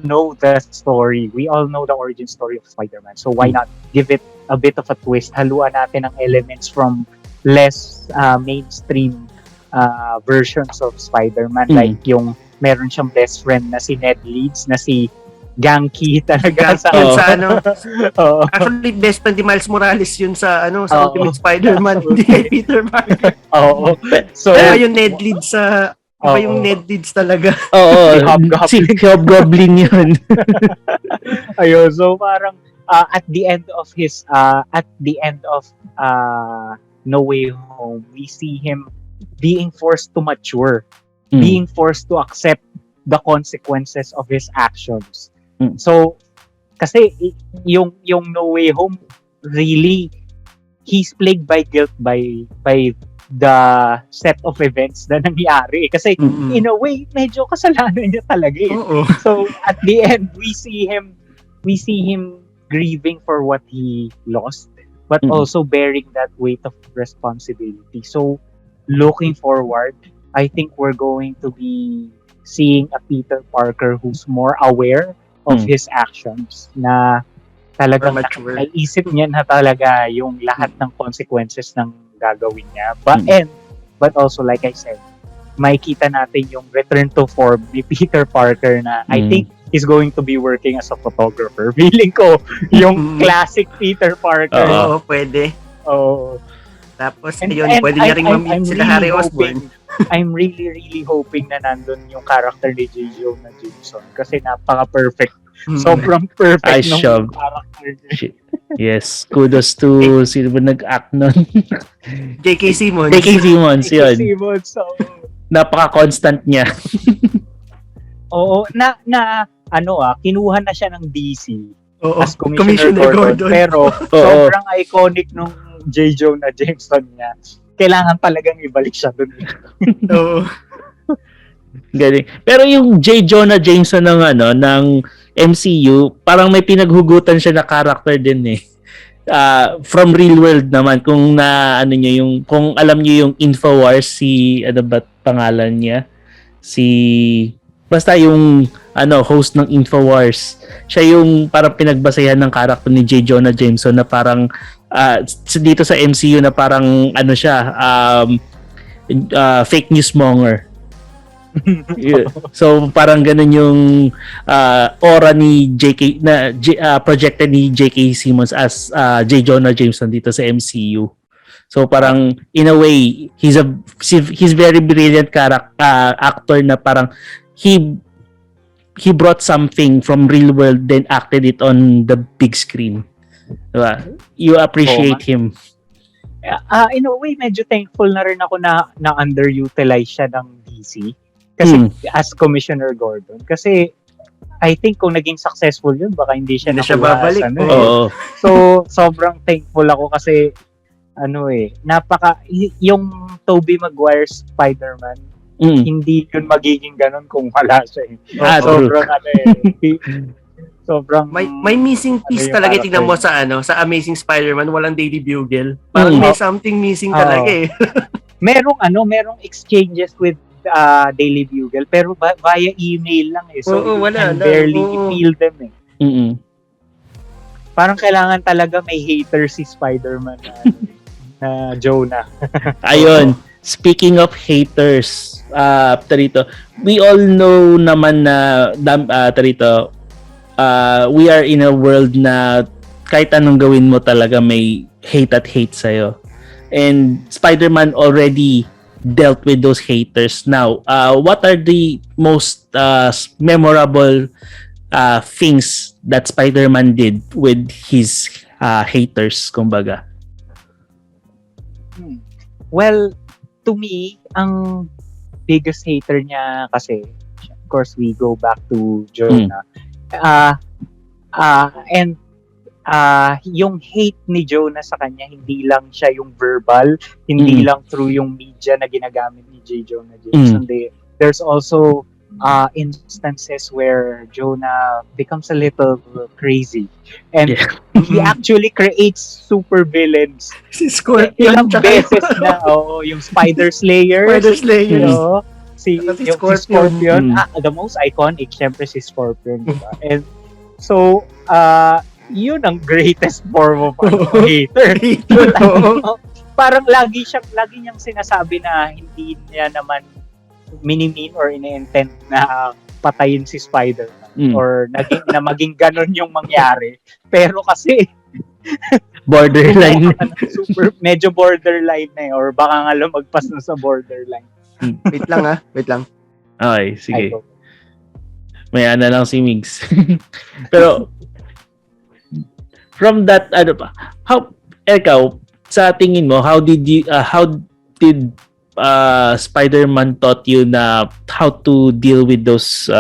know the story. We all know the origin story of Spider-Man. So why not give it a bit of a twist? Haluan natin ang elements from less mainstream versions of Spider-Man. Like yung meron siyang best friend na si Ned Leeds, na si Ganky talaga sa ano. Actually, best friend ni Miles Morales yun sa Ultimate Spider-Man, hindi kay Peter Parker. Oo. So, yung Ned Leeds sa iba yung Ned Leeds talaga. Oo, si Hobgoblin yun. Ayun, so parang at the end of No Way Home, we see him being forced to mature, being forced to accept the consequences of his actions. So, kasi yung No Way Home, really, he's plagued by guilt by the set of events na nangyari. Kasi in a way, medyo kasalanan niya talaga eh. So, at the end, we see him grieving for what he lost, but also bearing that weight of responsibility. So, looking forward, I think we're going to be seeing a Peter Parker who's more aware of his actions, na talagang naisip niya na talaga yung lahat ng consequences ng gagawin niya. But also, like I said, makikita natin yung return to form ni Peter Parker na I think he's going to be working as a photographer. Feeling ko yung classic Peter Parker. Oo, pwede. Oo. Tapos, yun, pwede niya rin ma-meet sila Harry Osborn. I'm really, really hoping na nandun yung character ni J. Jonah Jameson kasi napaka-perfect. Sobrang perfect ng character niya. Yes, kudos to sino ba nag-act nun? J.K. Simmons. J.K. Simmons, yun. So, napaka-constant niya. Oo, kinuha na siya ng DC as Commissioner Gordon. Pero sobrang iconic nung J. Jonah Jameson niya. Kailangan talagang ibalik siya dun. Oo. Galing. Pero yung J. Jonah Jameson ng MCU, parang may pinaghugutan siya na character din eh. From real world naman, kung kung alam niyo yung Infowars, si pangalan niya? Basta yung host ng Infowars. Siya yung parang pinagbasehan ng character ni J. Jonah Jameson na parang dito sa MCU na parang fake news monger. So parang ganun yung aura ni JK na projected ni J.K. Simmons as J. Jonah Jameson dito sa MCU. So parang in a way he's very brilliant actor na parang he brought something from real world then acted it on the big screen. Diba? You appreciate him. In a way, medyo thankful na rin ako na underutilize siya ng DC. Kasi as Commissioner Gordon. Kasi I think kung naging successful yun, baka hindi siya babalik. So, sobrang thankful ako kasi yung Tobey Maguire Spiderman, hindi yun magiging ganun kung wala siya eh. Sobrang may missing piece talaga. Tingnan mo sa Amazing Spider-Man, walang Daily Bugle. Parang may something missing talaga eh. merong exchanges with Daily Bugle pero via email lang eh. So you can barely feel them eh. Parang kailangan talaga may hater si Spider-Man na Jonah. Ayun. Speaking of haters, we all know naman na we are in a world na kahit anong gawin mo talaga may hate sa'yo. And Spider-Man already dealt with those haters. Now, what are the most memorable things that Spider-Man did with his haters, kumbaga? Well, to me, ang biggest hater niya kasi, of course, we go back to Jonah. And yung hate ni Jonah sa kanya, hindi lang siya yung verbal, hindi lang through yung media na ginagamit ni J. Jonah Jameson. There's also instances where Jonah becomes a little crazy. And he actually creates super villains. Si Scorpion. Ilang beses na, yung Spider Slayers. Spider Slayers. Si Scorpion. The most iconic, syempre si Scorpion. Diba? And so, yun ang greatest form of hater. Parang lagi niyang sinasabi na hindi niya naman minimin or ini-intend na patayin si Spiderman or na maging ganun yung mangyari. Pero kasi borderline. Medyo borderline na or baka nga lumagpas na sa borderline. Wait lang. Okay, sige. May ano lang si Migs. Pero from that, ikaw, sa tingin mo, how did Spider-Man taught you na how to deal with those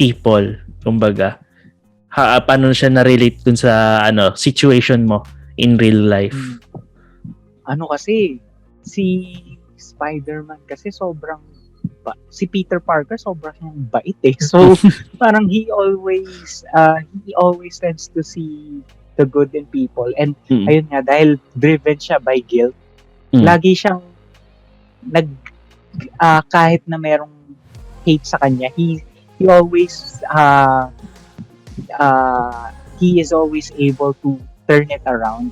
people, kumbaga? Paano siya na-relate dun sa situation mo in real life? Kasi si Spider-Man kasi si Peter Parker sobrang bait eh. So parang he always tends to see the good in people, and ayun nga, dahil driven siya by guilt, lagi siyang kahit na merong hate sa kanya, he is always able to turn it around.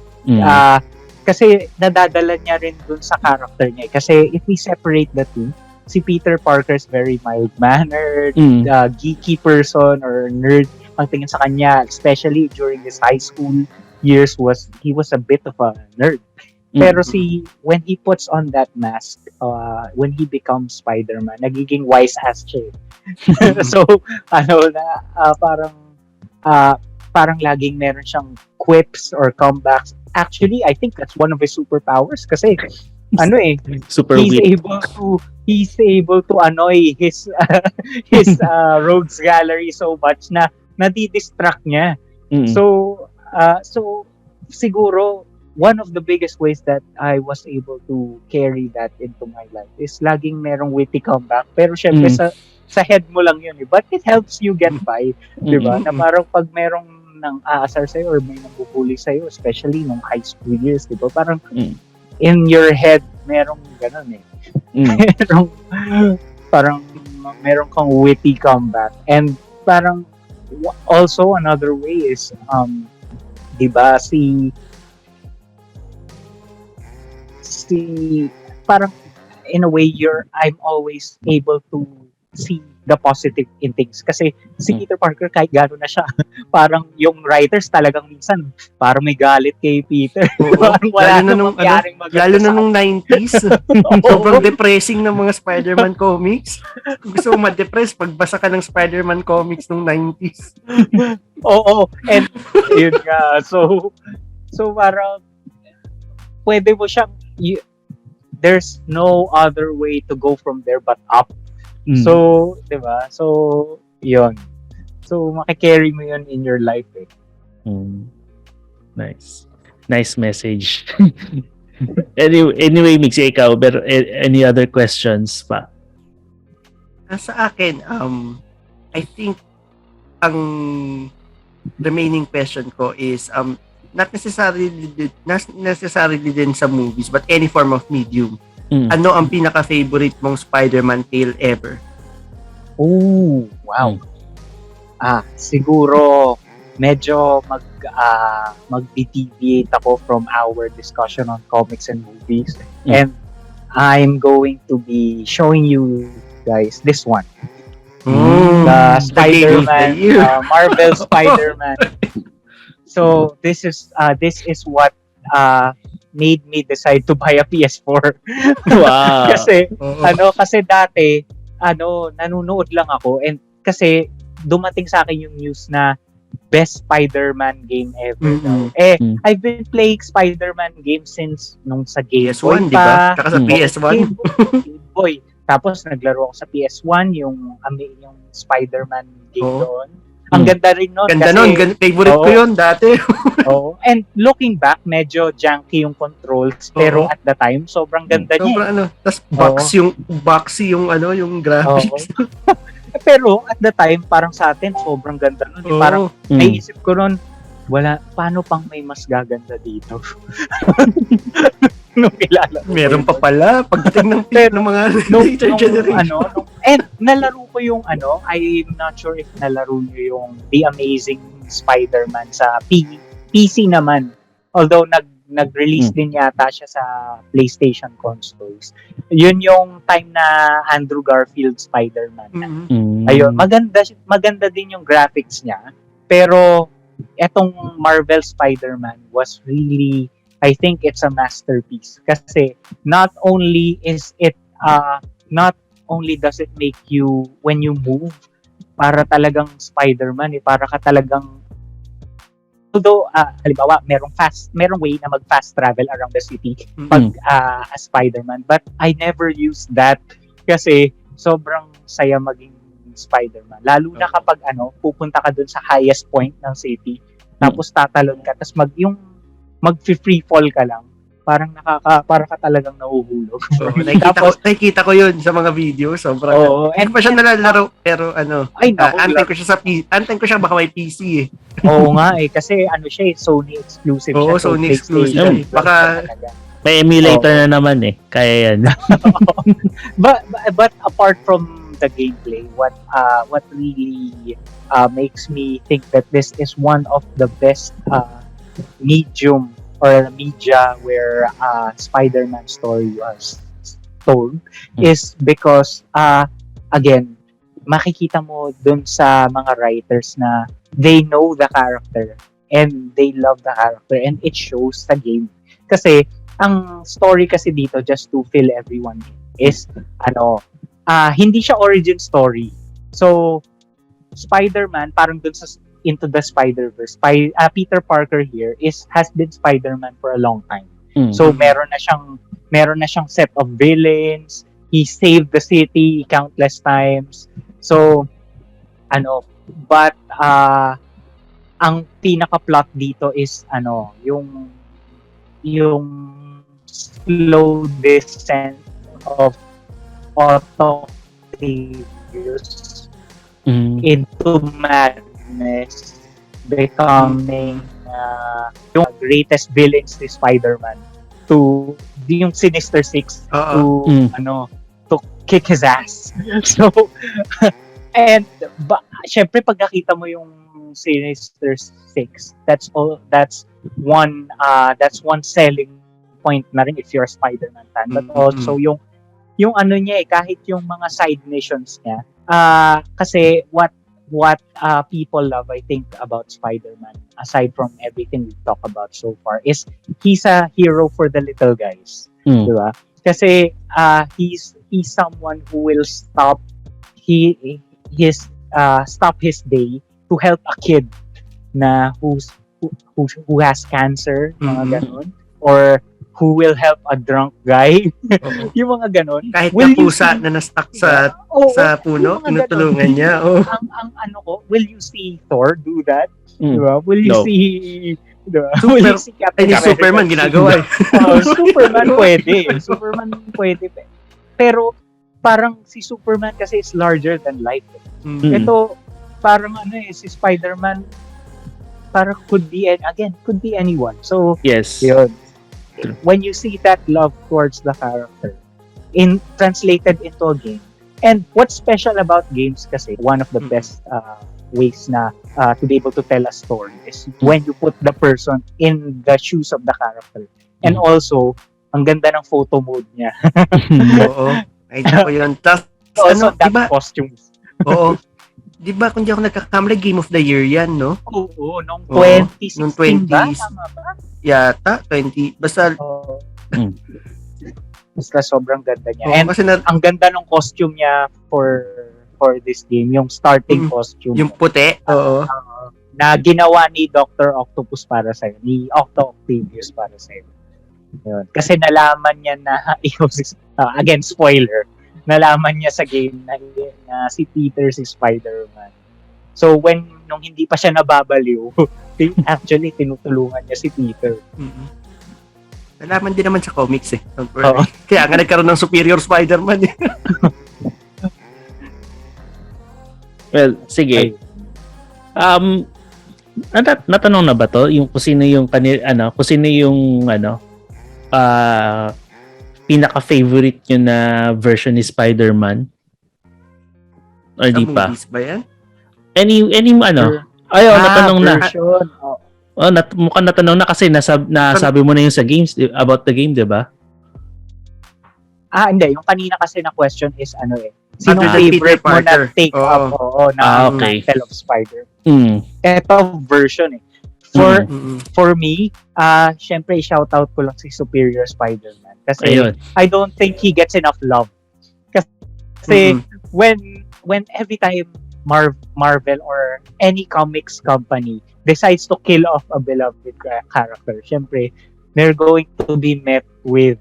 Kasi nadadala niya rin dun sa character niya. Kasi if we separate the two, si Peter Parker is very mild-mannered, geeky person or nerd ang tingin sa kanya, especially during his high school years, he was a bit of a nerd. Pero when he puts on that mask, when he becomes Spider-Man, nagiging wise ass siya. So, parang laging meron siyang quips or comebacks. Actually, I think that's one of his superpowers kasi super he's able to annoy his rogues gallery so much na nadi-distract niya. So siguro one of the biggest ways that I was able to carry that into my life is laging merong witty comeback, pero syempre sa head mo lang yun, but it helps you get by, diba? Na parang pag merong nang aasar sa'yo or may nambubuli sa'yo, especially nung high school years, diba? Parang in your head merong ganun eh. Parang meron kang witty comeback. And parang also another way is diba si parang in a way I'm always able to see the positive in things. Kasi si Peter Parker, kahit gano'n na siya, parang yung writers talagang minsan, parang may galit kay Peter. Parang wala namang mangyaring maganda. Lalo na nung 90s. Sobrang depressing ng mga Spider-Man comics. Kung gusto mo ma-depress, pagbasa ka ng Spider-Man comics nung 90s. Oo. And yun nga. So parang pwede mo siyang there's no other way to go from there but up. So, diba? So, yun. So, makikarry mo yun in your life eh. Nice message. Anyway, Mix, ikaw, but any other questions pa? Sa akin, I think ang remaining question ko is not necessarily din sa movies but any form of medium. Ano ang pinaka-favorite mong Spider-Man tale ever? Oh, wow. Siguro medyo mag-deviate ako from our discussion on comics and movies. And I'm going to be showing you guys this one. The Spider-Man, Marvel Spider-Man. So this is what made me decide to buy a PS4. Wow. Kasi dati nanonood lang ako, and kasi dumating sa akin yung news na best Spider-Man game ever daw. I've been playing Spider-Man games since nung sa Game Boy PS1, di ba? Saka sa PS1. Game Boy. Tapos naglaro ako sa PS1 yung Spider-Man game doon. Ang ganda rin nun. Ganda kasi, nun. Favorite ko yun dati. Oo. And looking back, medyo junky yung controls. Pero at the time, sobrang ganda niya. Sobrang Tapos boxy yung yung graphics. Pero at the time, parang sa atin, sobrang ganda nun. Parang naisip ko nun, paano pang may mas gaganda dito? Nung kilala ko. Meron pa pala pagdating ng mga later generation. And nalaro ko yung I'm not sure if nalaro nyo yung The Amazing Spider-Man sa PC naman. Although nag-release din yata siya sa PlayStation consoles. Yun yung time na Andrew Garfield Spider-Man. Ayun, maganda din yung graphics niya. Pero etong Marvel Spider-Man was really, I think it's a masterpiece kasi not only does it make you when you move para talagang Spider-Man para ka talagang, although halimbawa merong way na mag fast travel around the city pag as Spider-Man, but I never used that kasi sobrang saya maging Spider-Man, lalo na kapag pupunta ka dun sa highest point ng city tapos tatalon ka tapos mag-free fall ka lang, parang para ka talagang nahuhulog. Nakikita ko yun sa mga video, sobrang hindi pa siya nalalaro, pero antay ko siya baka may PC Oo nga kasi siya Sony exclusive siya. Sony exclusive. Baka may emulator na naman kaya yan. but apart from the gameplay, what really makes me think that this is one of the best medium or media where Spider-Man story was told is because again, makikita mo dun sa mga writers na they know the character and they love the character and it shows sa game. Kasi ang story kasi dito, just to fill everyone is hindi siya origin story. So Spider-Man parang dun sa Into the Spider-Verse. Peter Parker here has been Spider-Man for a long time. So meron na siyang set of villains. He saved the city countless times. So but ang pinaka-plot dito is yung slow descent of Octavius into madness, becoming yung greatest villains ni Spider-Man to yung Sinister Six to kick his ass. So and syempre pag nakita mo yung Sinister Six, that's one selling point na rin if you're a Spider-Man fan. But also yung niya kahit yung mga side missions niya, kasi what people love, I think, about Spider-Man, aside from everything we've talked about so far, is he's a hero for the little guys. Diba? Kasi he's someone who will stop his day to help a kid na who has cancer, mga ganun, or who will help a drunk guy. Yung mga ganon. Kahit na pusa na na-stuck sa puno, tinutulungan niya. Will you see Thor do that? Diba? Will you see Captain America? Superman ginagawa Superman pwede. Pero parang si Superman kasi is larger than life. Ito, parang si Spider-Man, parang could be anyone. So, yes. Yun. When you see that love towards the character translated into a game, and what's special about games kasi one of the best ways na to be able to tell a story is when you put the person in the shoes of the character, and also ang ganda ng photo mode niya. Oo, ay ko yun. Tapos diba costumes. Oo. Di ba kung di ako nagkakamali, Game of the Year yan, no? Oo, nung 2016 ba? Tama ba? Yata, 20. Basta... Basta sobrang ganda niya. And ang ganda ng costume niya for this game, yung starting costume. Yung puti? Oo. Na ginawa ni Dr. Octopus para sa'yo, ni Octavius para sa'yo. Yun. Kasi nalaman niya na, again, spoiler, nalaman niya sa game na si Peter si Spider-Man. So nung hindi pa siya nababaliw, actually tinutulungan niya si Peter. Nalaman din naman sa comics eh. Don't worry. Oo. Kaya nga nagkaroon ng Superior Spider-Man eh. Well, sige. Natanong na ba to? Yung kung sino yung pinaka-favorite nyo na version ni Spider-Man? Or di pa? Movies ba yan? Any natanong na. Version. Mukhang natanong na kasi nasabi mo na yung sa games, about the game, di ba? Hindi. Yung kanina kasi na question is sinong Other than favorite Peter mo na Parker. take up na okay. Mantle of Spider? Mm. Eto version eh. For me, syempre shoutout ko lang si Superior Spider-Man. Kasi Ayun. I don't think he gets enough love. Kasi when every time Marvel or any comics company decides to kill off a beloved character, syempre they're going to be met with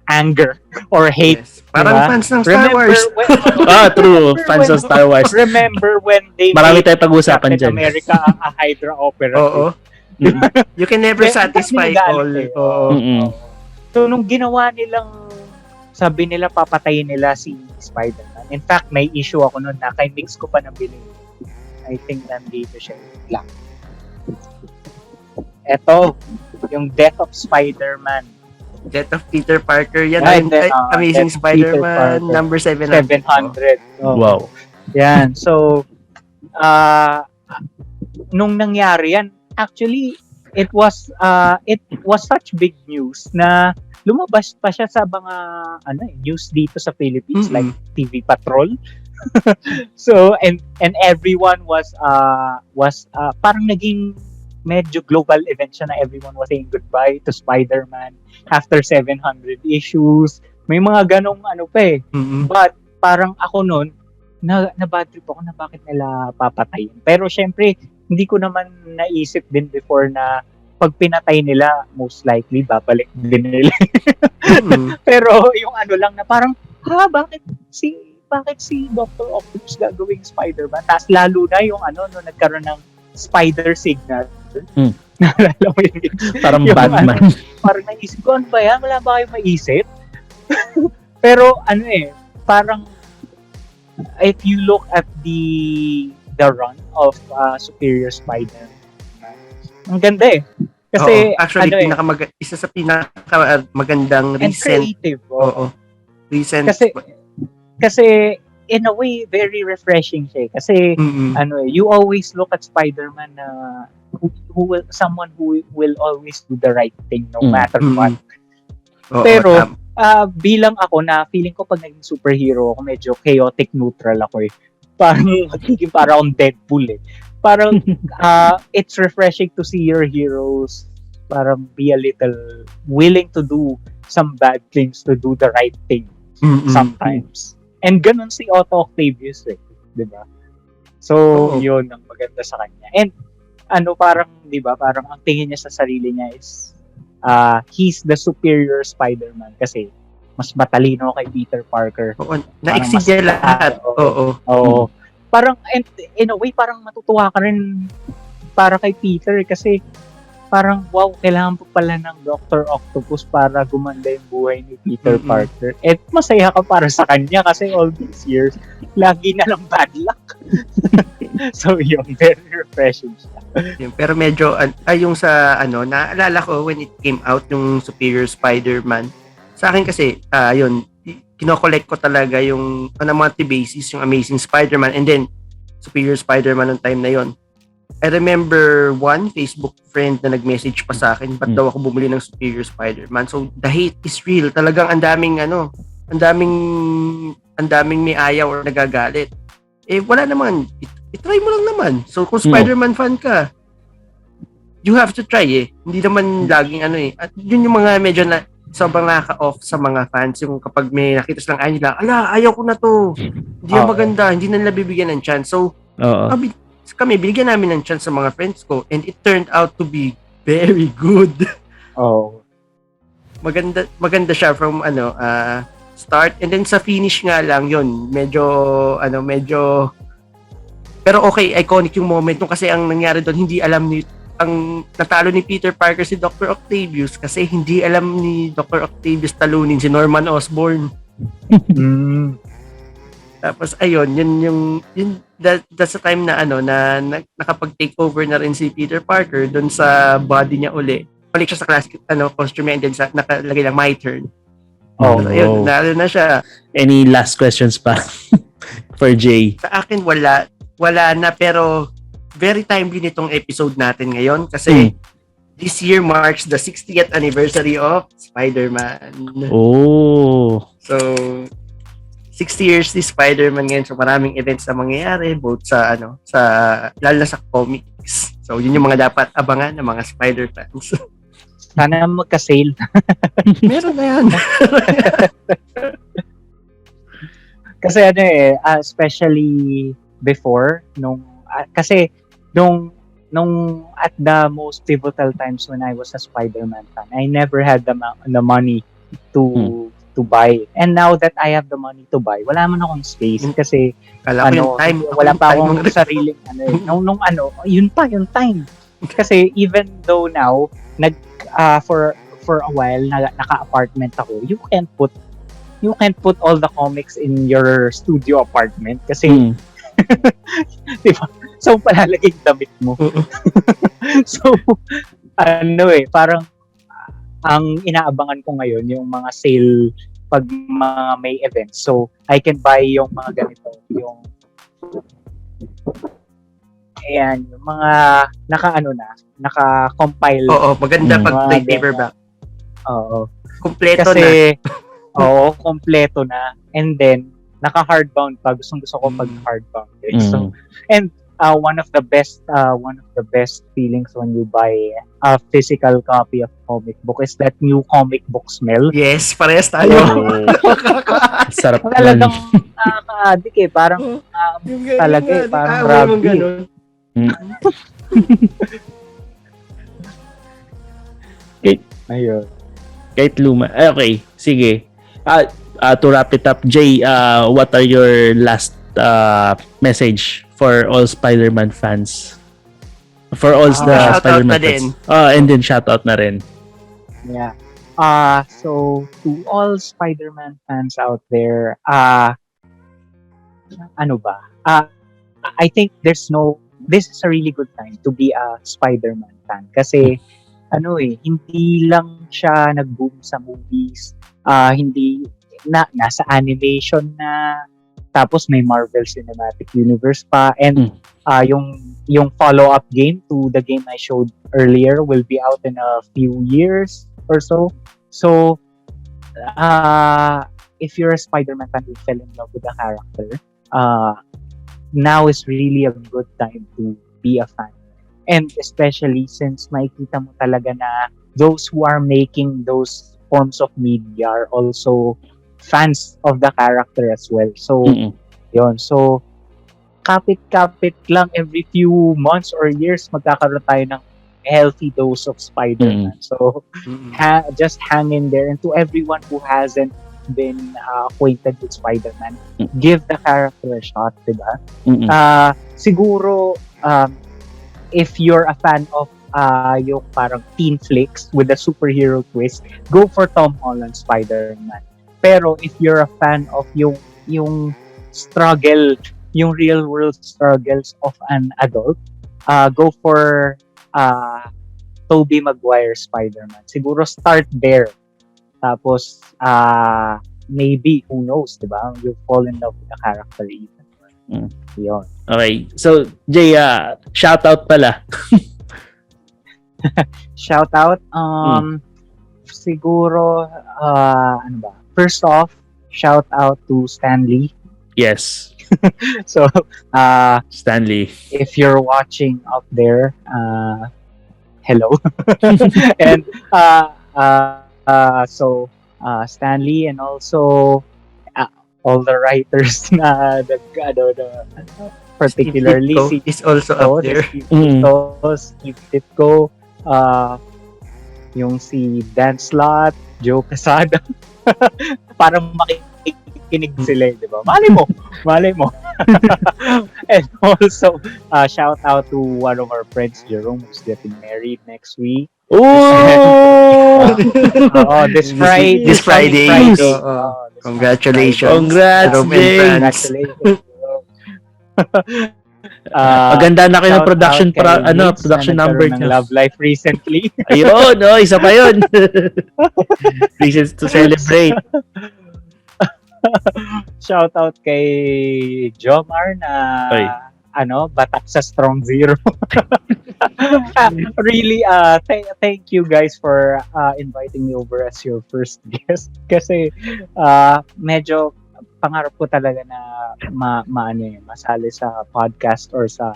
anger or hate. Yes. Parang diba? fans ng Star Wars. True. Fans of Star Wars. Remember when they Marami made tayong pag-uusapan Captain dyan. America a Hydra opera? Oo. You can never satisfy all. Oo. So nung ginawa nilang, sabi nila papatayin nila si Spider-Man. In fact, may issue ako noon na kay Mix ko pa nabili. I think nandito siya. Lang. Eto, yung Death of Spider-Man. Death of Peter Parker. Yan Yeah, ang Death Amazing of Peter Spider-Man Parker. number 700. 700. Oh. Wow. Yan. So, nung nangyari yan, actually, it was such big news na lumabas pa siya sa mga news dito sa Philippines, like TV Patrol. So, and everyone was parang naging medyo global event siya na everyone was saying goodbye to Spider-Man after 700 issues. May mga ganong But parang ako noon, na-bad trip ako na bakit nila papatayin. Pero syempre, hindi ko naman naisip din before na pag pinatay nila, most likely babalik din nila. Pero yung lang na parang, bakit si Dr. Octopus gagawing Spider-Man? Tapos lalo na yung nagkaroon ng spider signal. Naalala mo yun? Parang Batman. Parang naisip ko, ano ba yan? Wala ba kayo maisip? Pero parang if you look at the run of Superior Spider-Man, ang ganda eh. Kasi actually isa sa pinakamagandang and recent creative. Recent kasi in a way very refreshing siya. Kasi you always look at Spider-Man na someone who will always do the right thing no matter what. Pero bilang ako na feeling ko pag naging superhero ako, medyo chaotic neutral ako eh. Parang magiging parang Deadpool eh. Parang it's refreshing to see your heroes parang be a little willing to do some bad things to do the right thing sometimes. And ganun si Otto Octavius eh, 'di ba? So, yun ang maganda sa kanya. And parang 'di ba, parang ang tingin niya sa sarili niya is he's the superior Spider-Man kasi mas matalino kay Peter Parker. Na-exceed niya lahat. Oo. Parang in a way parang matutuwa ka rin para kay Peter kasi parang wow, kailangan pa pala ng Dr. Octopus para gumanda yung buhay ni Peter Parker. At masaya ka para sa kanya kasi all these years lagi na lang bad luck. So yun, very refreshing siya. Pero medyo yung sa naalala ko when it came out yung Superior Spider-Man. Sa akin kasi yun, kino-collect ko talaga yung on a monthly basis yung Amazing Spider-Man and then Superior Spider-Man noong time na yon. I remember one Facebook friend na nag-message pa sa akin ba't daw ako bumili ng Superior Spider-Man. So the hate is real. Talagang ang daming may ayaw or nagagalit. Wala naman. I-try mo lang naman. So kung Spider-Man fan ka, you have to try eh. Hindi naman laging At yun yung mga medyo na sobrang naka-off sa mga fans yung kapag may nakita silang nila, ayaw ko na to. Hindi yung maganda, hindi na nila bibigyan ng chance. So, kami, binigyan namin ng chance sa mga friends ko and it turned out to be very good. Maganda siya from start and then sa finish nga lang yun, medyo Pero okay, iconic yung moment nung kasi ang nangyari doon, hindi alam ni ang natalo ni Peter Parker si Dr. Octavius kasi hindi alam ni Dr. Octavius talunin si Norman Osborn. Tapos ayun, that's the time na na nakapag-take over na rin si Peter Parker doon sa body niya uli. Balik siya sa classic costume and then nakalagay lang my turn. Oh, So, ayun, na siya. Any last questions pa for Jay? Sa akin wala na, pero very timely nitong episode natin ngayon kasi this year marks the 60th anniversary of Spiderman. Oh. So 60 years ni Spiderman ngayon, so maraming events na mangyayari both sa lalo na sa comics. So yun yung mga dapat abangan ng mga Spider fans. Sana magka-sale. Meron na yan. Kasi especially before kasi nung at the most pivotal times when I was a Spider-Man fan, I never had the money to buy. And now that I have the money to buy, wala man akong space kasi Kala ko yung time. wala pa akong sariling yun pa yung time. Kasi even though now for a while naka-apartment ako, you can't put all the comics in your studio apartment kasi diba? So palalagay yung damit mo. So parang ang inaabangan ko ngayon yung mga sale pag mga may events. So I can buy yung mga ganito, yung yung mga naka-compile. Oo, maganda pag trade paperback. Oo. Kompleto kasi, na. Oo, kompleto na. And then naka-hardbound pa. Gusto ko pag hardbound. So, and one of the best feelings when you buy a physical copy of comic book is that new comic book smell. Yes, parehas tayo. Sarap talagang nakaka-addict parang talaga parang grabe. Ayun. Kahit luma. Okay, sige. To wrap it up, Jay, what are your last message for all Spider-Man fans? For all the Spider-Man fans. And then shoutout na rin. Yeah. So to all Spider-Man fans out there, I think this is a really good time to be a Spider-Man fan kasi hindi lang siya nag-boom sa movies, hindi nasa animation na, tapos may Marvel Cinematic Universe pa, and yung follow-up game to the game I showed earlier will be out in a few years or so. So if you're a Spider-Man fan who fell in love with the character, now is really a good time to be a fan. And especially since makikita mo talaga na those who are making those forms of media are also fans of the character as well. So, yun. So, kapit-kapit lang every few months or years magkakaroon tayo ng healthy dose of Spider-Man. So, just hang in there. And to everyone who hasn't been acquainted with Spider-Man, give the character a shot, diba? Siguro, if you're a fan of yung parang teen flicks with a superhero twist, go for Tom Holland's Spider-Man. Pero if you're a fan of yung struggle, yung real world struggles of an adult, go for Tobey Maguire Spider-Man. Siguro start there. Tapos maybe, who knows, diba? You'll fall in love with the character even. Yun. Okay. So, Jay, shoutout pala. Shoutout? Siguro, first off, shoutout to Stanley. Yes. So, Stanley. if you're watching up there, hello. And, so, Stanley, and also all the writers na particularly Steve Ditko is also up there. Steve Ditko, yung si Dan Slott, Joe Quesada. Parang makikinig sila, di ba? Malay mo. And also, shout out to one of our friends, Jerome, who's getting married next week. Oh! This Friday. This Friday. Friday. This Congratulations. Congrats, Jerome and Jay. Franz. Congratulations, Jerome. Maganda na kayo ng shout production out kay Vince production na number nagkaroon ng niyo. love life recently. Ayun, isa pa yun. Reasons to celebrate. Shout out kay Jomar na Oy. batak sa StrongZero. Really, thank you guys for inviting me over as your first guest kasi medyo pangarap ko talaga na masali sa podcast or sa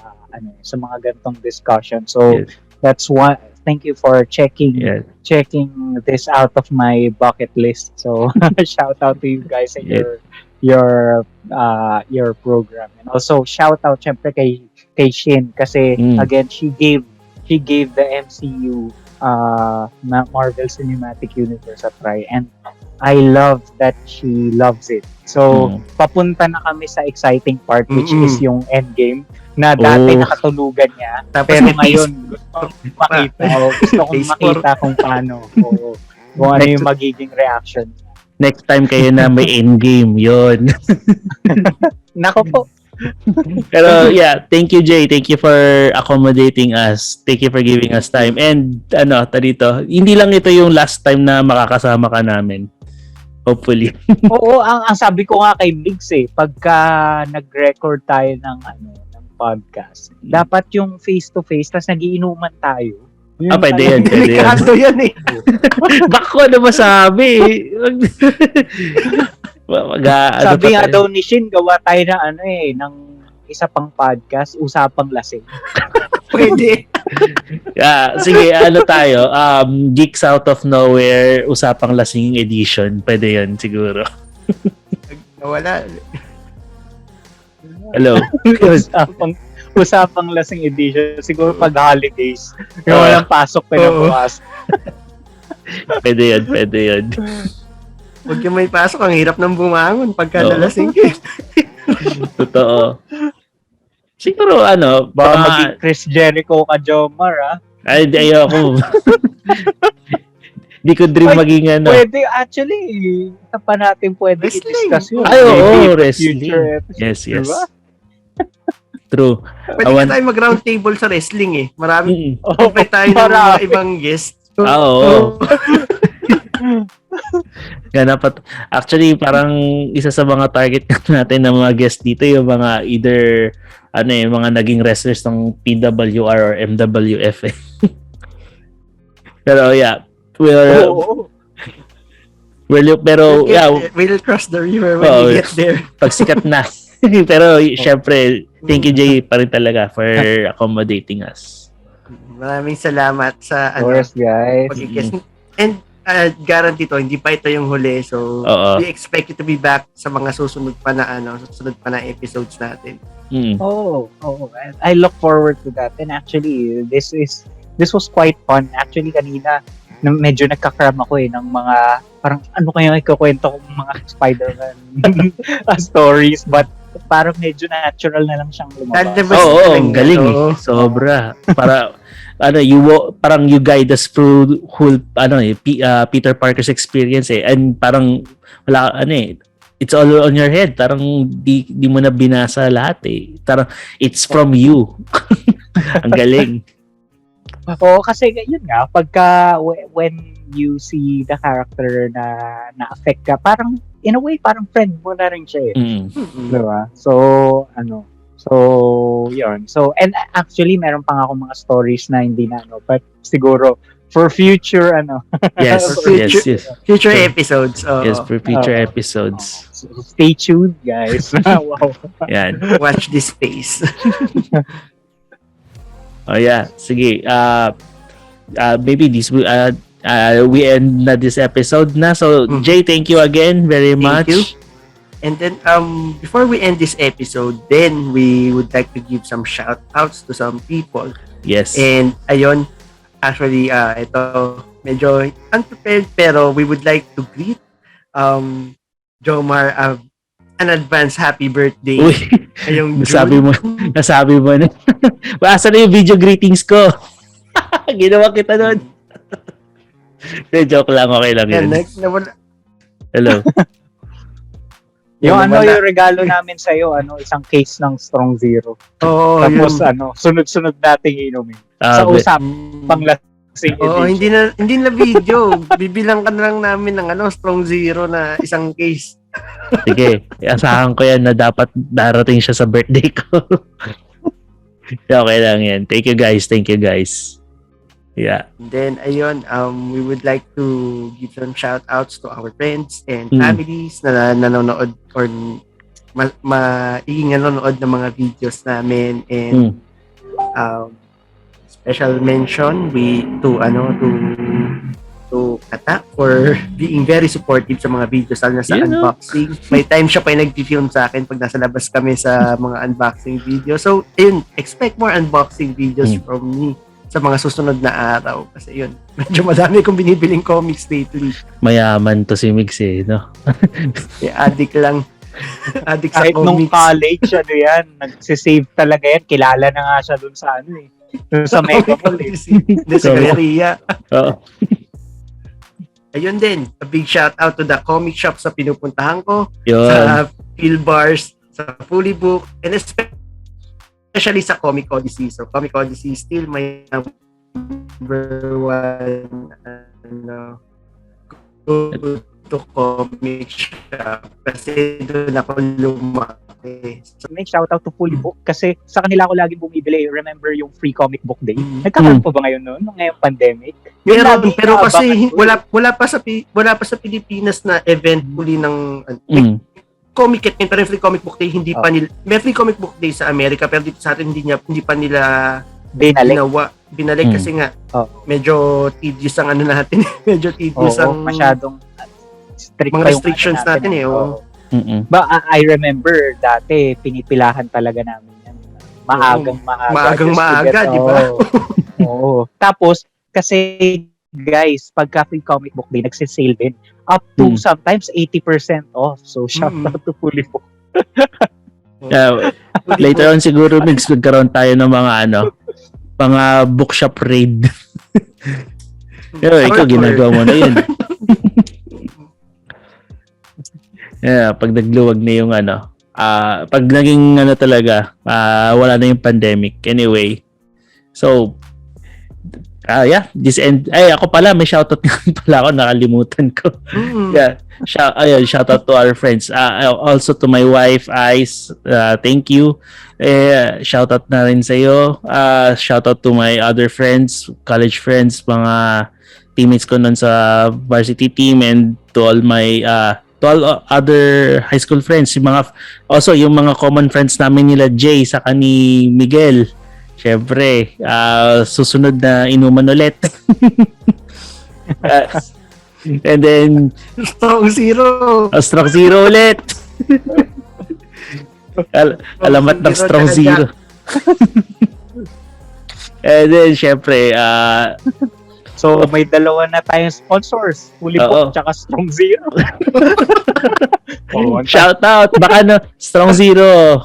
mga ganitong discussion. So Yes. that's one. Thank you for checking Yeah. this out of my bucket list. So shout out to you guys and Yeah. your program. And also shout out syempre kay Shin kasi again she gave the MCU Marvel Cinematic Universe a try, and I love that she loves it. So papunta na kami sa exciting part, which is yung endgame na dati nakatulugan niya. Tapos Pero may ngayon gusto kong makita kung paano kung ano yung magiging reaction. Next time kayo na may endgame, yun. Nako po. Pero yeah, thank you Jay. Thank you for accommodating us. Thank you for giving us time. And dito, hindi lang ito yung last time na makakasama ka namin. Hopefully. Oo, ang sabi ko nga kay Migs pagka nag-record tayo ng podcast, dapat yung face-to-face tas nagiinuman tayo. Pwede yan. Delikado yan Bako na masabi. Sabi nga daw ni Shin, gawa tayo ng isa pang podcast, Usapang Lasing. Pwede. Sige, tayo? Geeks Outta Nowhere, Usapang Lasing Edition. Pwede yan siguro. Wala. Hello. Usapang Lasing Edition. Siguro pag holidays. Yung walang pasok pinabukas. Pwede yan. Huwag yung may pasok. Ang hirap ng bumangon pagka nalasing ka. Totoo. Siguro baka maging Chris Jericho ka, Jomar, Ay, ayoko. Di ko dream maging Pwede, actually, isa pa natin pwede i-discuss yun. Ay, oo, wrestling. Future episode, Yes. diba? True. Pwede na tayo mag-round table sa wrestling Marami. Pwede tayo ng Marami. mga ibang guest. Oo. Actually, parang isa sa mga target natin ng mga guest dito, yung mga either yung mga naging wrestlers ng PWR or MWF. Pero yeah, we'll cross the river when we get there. Pag sikat na. Pero syempre, thank you Jay pa rin talaga for accommodating us. Maraming salamat sa course, guys. pag-guest. And guarantee to, hindi pa ito yung huli. So, we expect you to be back sa mga susunod pa na episodes natin. I look forward to that. And actually, this was quite fun. Actually, kanina medyo nagka-cram ako ng mga parang ano kaya ikukwento kong mga Spiderman stories, but parang medyo natural na lang siyang lumabas. Ang galing sobra. Para parang you guide us through whole Peter Parker's experience and parang wala it's all on your head, parang di mo na binasa lahat parang it's from you. Ang galing. Kasi yun nga pagka when you see the character na affect ka, parang in a way parang friend mo na rin siya diba? So yun. So, and actually, meron pa nga akong mga stories na hindi na, but siguro, for future, Yes. Future episodes. Yes, for future episodes. So stay tuned, guys. Wow. Yan. Watch this space. Sige. Maybe we end na this episode na. So, Jay, thank you again very much. Thank you. And then, before we end this episode, then we would like to give some shoutouts to some people. Yes. And ayun, actually, ito medyo unprepared, pero we would like to greet Jomar an advance happy birthday. Uy, Ngayong nasabi June. mo na. Asa na yung video greetings ko? Ginawa kita nun. Joke lang, okay lang Yan, yun. nawala. Hello. Yung nawala. yung regalo namin sa'yo, isang case ng StrongZero. Oo, Tapos yun. sunod-sunod nating inumin. Sa Usapang Lasing Edition. Oo, hindi na video. Bibilang ka na lang namin ng StrongZero na isang case. Sige, asahan ko yan na dapat darating siya sa birthday ko. Okay lang yan. Thank you guys. Yeah. And then, ayun, we would like to give some shoutouts to our friends and families na nanonood or nanonood ng mga videos namin. And special mention to Kata for being very supportive sa mga videos lalo na sa unboxing. May time siya pa yung nag-film sa akin pag nasa labas kami sa mga unboxing videos. So, ayun, expect more unboxing videos from me sa mga susunod na araw. Kasi yun, medyo madami kong binibiling comics lately. Mayaman to si Mix no? Addict lang. Addict sa kahit comics. nung college, nagsisave talaga yan. Kilala na nga siya dun sa dun sa Mega Mall Hindi, sa Galeria. Oo. Ayun din, a big shout out to the comic shop sa pinupuntahan ko, Yun. sa Phil Bars, sa FullyBooked, and especially sa Comic Odyssey. So Comic Odyssey is still my number one go to comic shop kasi doon ako lumaki. So, may shoutout to FullyBooked kasi sa kanila ako laging bumibili. Remember yung free comic book day? Nagkakaroon pa ba ngayon noon? Ngayong pandemic? Pero kasi wala pa sa Pilipinas na event uli ng comic kit, pero free comic book day hindi pa nila. May free comic book day sa Amerika pero dito sa atin hindi pa nila binalik kasi nga medyo tedious ang natin. Medyo tedious ang masyadong strict mga restrictions natin I remember dati pinipilahan talaga namin yan. Maaga, di ba? Oo. Tapos kasi guys, pagka free comic book day nagsisale din up to sometimes 80% off. So shout out to FullyBooked. Later on siguro Mix magkaroon tayo ng mga bookshop raid. Ikaw ginagawa mo na yun. Pag nagluwag na yung pag naging talaga, wala na yung pandemic. Anyway, so, this end, ako pala, may shoutout pala ako, nakalimutan ko. Shoutout to our friends. Also to my wife, Ice, thank you. Shoutout na rin sa'yo. Shoutout to my other friends, college friends, mga teammates ko nun sa varsity team, and to all my to all other high school friends, yung mga common friends namin nila Jay saka ni Miguel. Syempre, susunod na inuman ulit. And then StrongZero ulit. Alamat ng StrongZero. And then syempre, so, may dalawa na tayong sponsors. FullyBooked tsaka StrongZero. Shoutout. Baka StrongZero.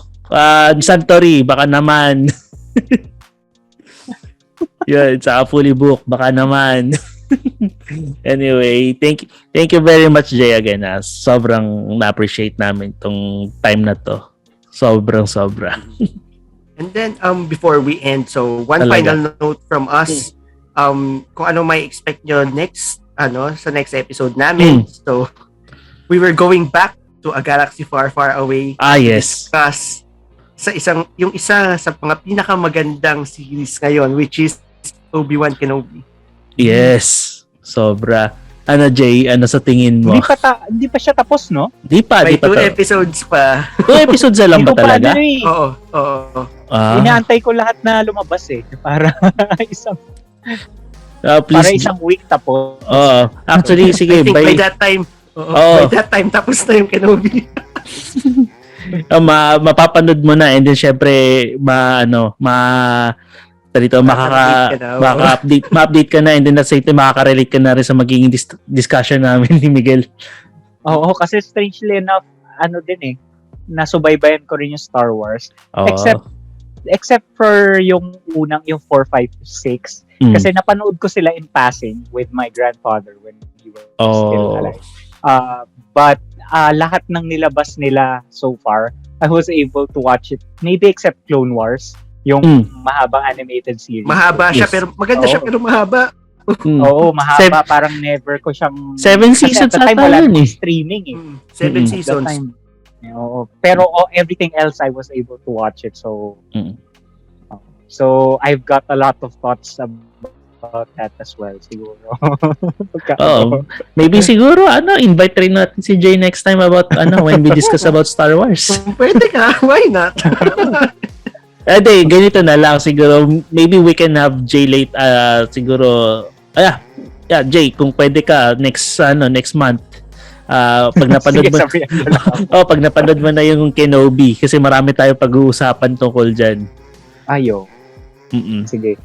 Santori. Baka naman. Yun. Tsaka FullyBooked. Baka naman. Anyway, thank you very much, Jay, again. Sobrang na-appreciate namin tong time na to. Sobra. And then, before we end, so one final note from us. Kung ano may expect nyo next sa next episode namin. So we were going back to a galaxy far away. Yes. Discuss yung isa sa mga pinakamagandang series ngayon, which is Obi-Wan Kenobi. Yes. Sobra. Jay, sa tingin mo? Hindi pa siya tapos, no? Di pa. May 2 episodes pa. 2 episodes na lang ba talaga? Oo. Inaantay ko lahat na lumabas para isang please. Para isang week tapos. Actually, sige. I think by that time, by that time, tapos na yung Kenobi. Mapapanood mo na, and then syempre, ma-update ka na, and then at the same time, makaka-relate ka na rin sa magiging discussion namin ni Miguel. Oo, kasi strangely enough, nasubaybayan ko rin yung Star Wars. Oo. Except for yung unang, yung 4, 5, 6. Kasi napanood ko sila in passing with my grandfather when he was still alive. But lahat ng nilabas nila so far, I was able to watch it. Maybe except Clone Wars, yung mahabang animated series. Mahaba siya, pero maganda siya, pero mahaba. Oo, mahaba. Parang never ko siyang... 7 seasons at the time, ata wala yun namang eh. streaming eh. 7 seasons. Oo. Pero everything else, I was able to watch it. So, so I've got a lot of thoughts about that as well, siguro. Maybe siguro, invite rin natin si Jay next time about, when we discuss about Star Wars. Pwede ka, why not? Ganito na lang siguro. Maybe we can have Jay late, siguro, Jay, kung pwede ka, next month, pag napanood mo, pag napanood mo na yung Kenobi, kasi marami tayo pag-uusapan tungkol dyan. Ayo. Sige.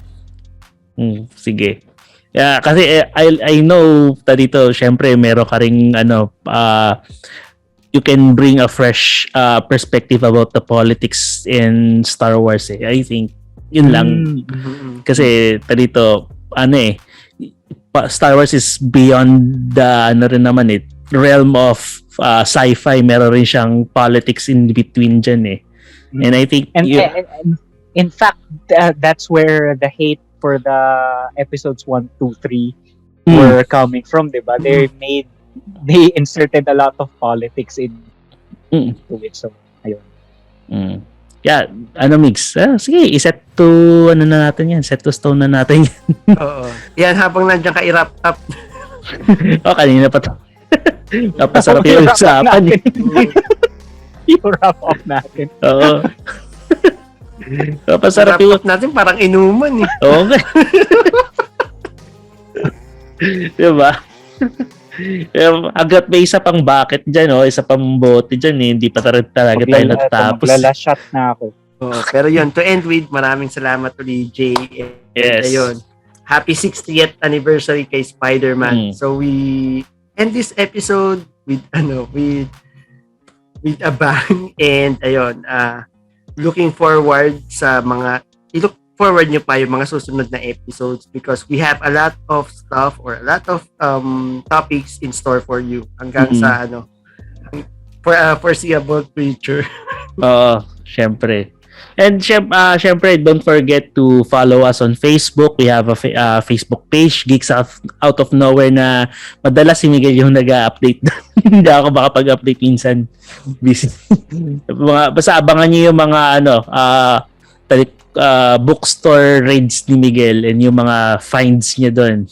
Sige. Yeah, kasi I know dito, syempre meron ka ring you can bring a fresh perspective about the politics in Star Wars eh. I think yun lang. Kasi dito Star Wars is beyond the realm of sci-fi. Meron rin siyang politics in between dyan eh. And I think and in fact, that's where the hate for the episodes 1, 2, 3 were coming from, diba? They inserted a lot of politics into it. So, ayun. Yeah, Migs? Sige, iset to, natin yan. Set to stone na natin yan. Oo. Yan, habang nandiyan ka, i-wrap up. Kanina pa to. Napasarap yung usapan. I-wrap up natin. Oo. Napasarap yung wrap up natin, parang inuman eh. Oo nga. Diba? Agad may isa pang bucket dyan, isa pang bote dyan eh. Hindi pa talaga tayo natapos. Maglalashot na ako. Pero yun, to end with, maraming salamat ulit, Jay. Yes. Ayun, happy 60th anniversary kay Spiderman. So we end this episode with with a bang, and ayun, looking forward sa i-look forward nyo pa yung mga susunod na episodes, because we have a lot of stuff or a lot of topics in store for you hanggang sa for foreseeable future. Syempre. And syempre, don't forget to follow us on Facebook. We have a Facebook page, Geeks Out of Nowhere, na madalas si Miguel yung nag-update. Hindi ako makapag-update minsan. Busy. Basta abangan niyo yung mga bookstore raids ni Miguel and yung mga finds niya doon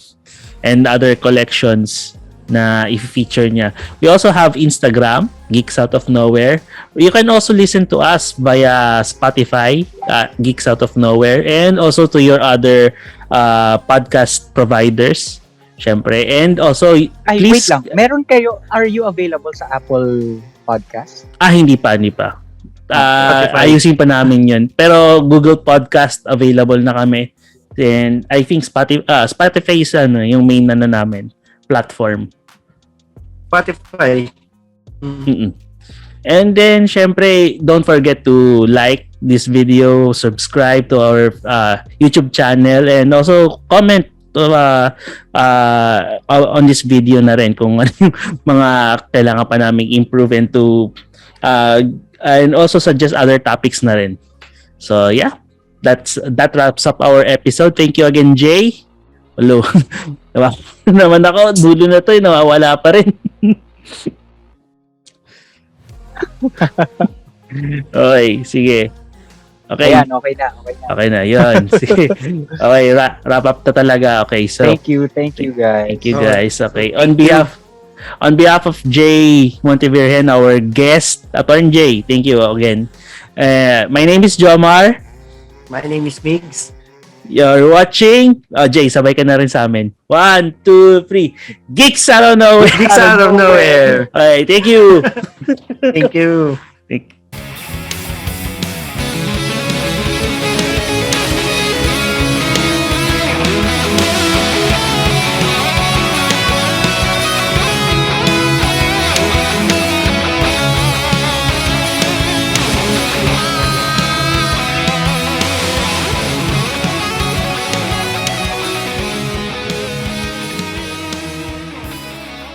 and other collections na i-feature niya. We also have Instagram, Geeks Out of Nowhere. You can also listen to us via Spotify, Geeks Out of Nowhere, and also to your other podcast providers, syempre. And also, please... Wait lang. Are you available sa Apple Podcast? Hindi pa. Ayusin pa namin yun. Pero Google Podcast available na kami. And I think Spotify is yung main namin platform. Spotify. And then, syempre, don't forget to like this video, subscribe to our YouTube channel, and also comment on this video na rin kung ano yung mga kailangan pa namin improve and also suggest other topics na rin. So, yeah. That wraps up our episode. Thank you again, Jay. Hello. Naman ako, dulo na to, nawawala pa rin. Okay, sige. Okay. Ayan, okay na. Okay na, yun. Sige. Okay, wrap up na talaga. Okay, so Thank you guys. Thank you guys. Okay. On behalf of Jay Montevirgen, our guest, Atty. Jay, thank you again. My name is Jomar. My name is Migs. You're watching. Jay, sabay ka na rin sa amin. 1, 2, 3. Geeks Out of Nowhere. Geeks Out of Nowhere. Okay, thank you. Thank you.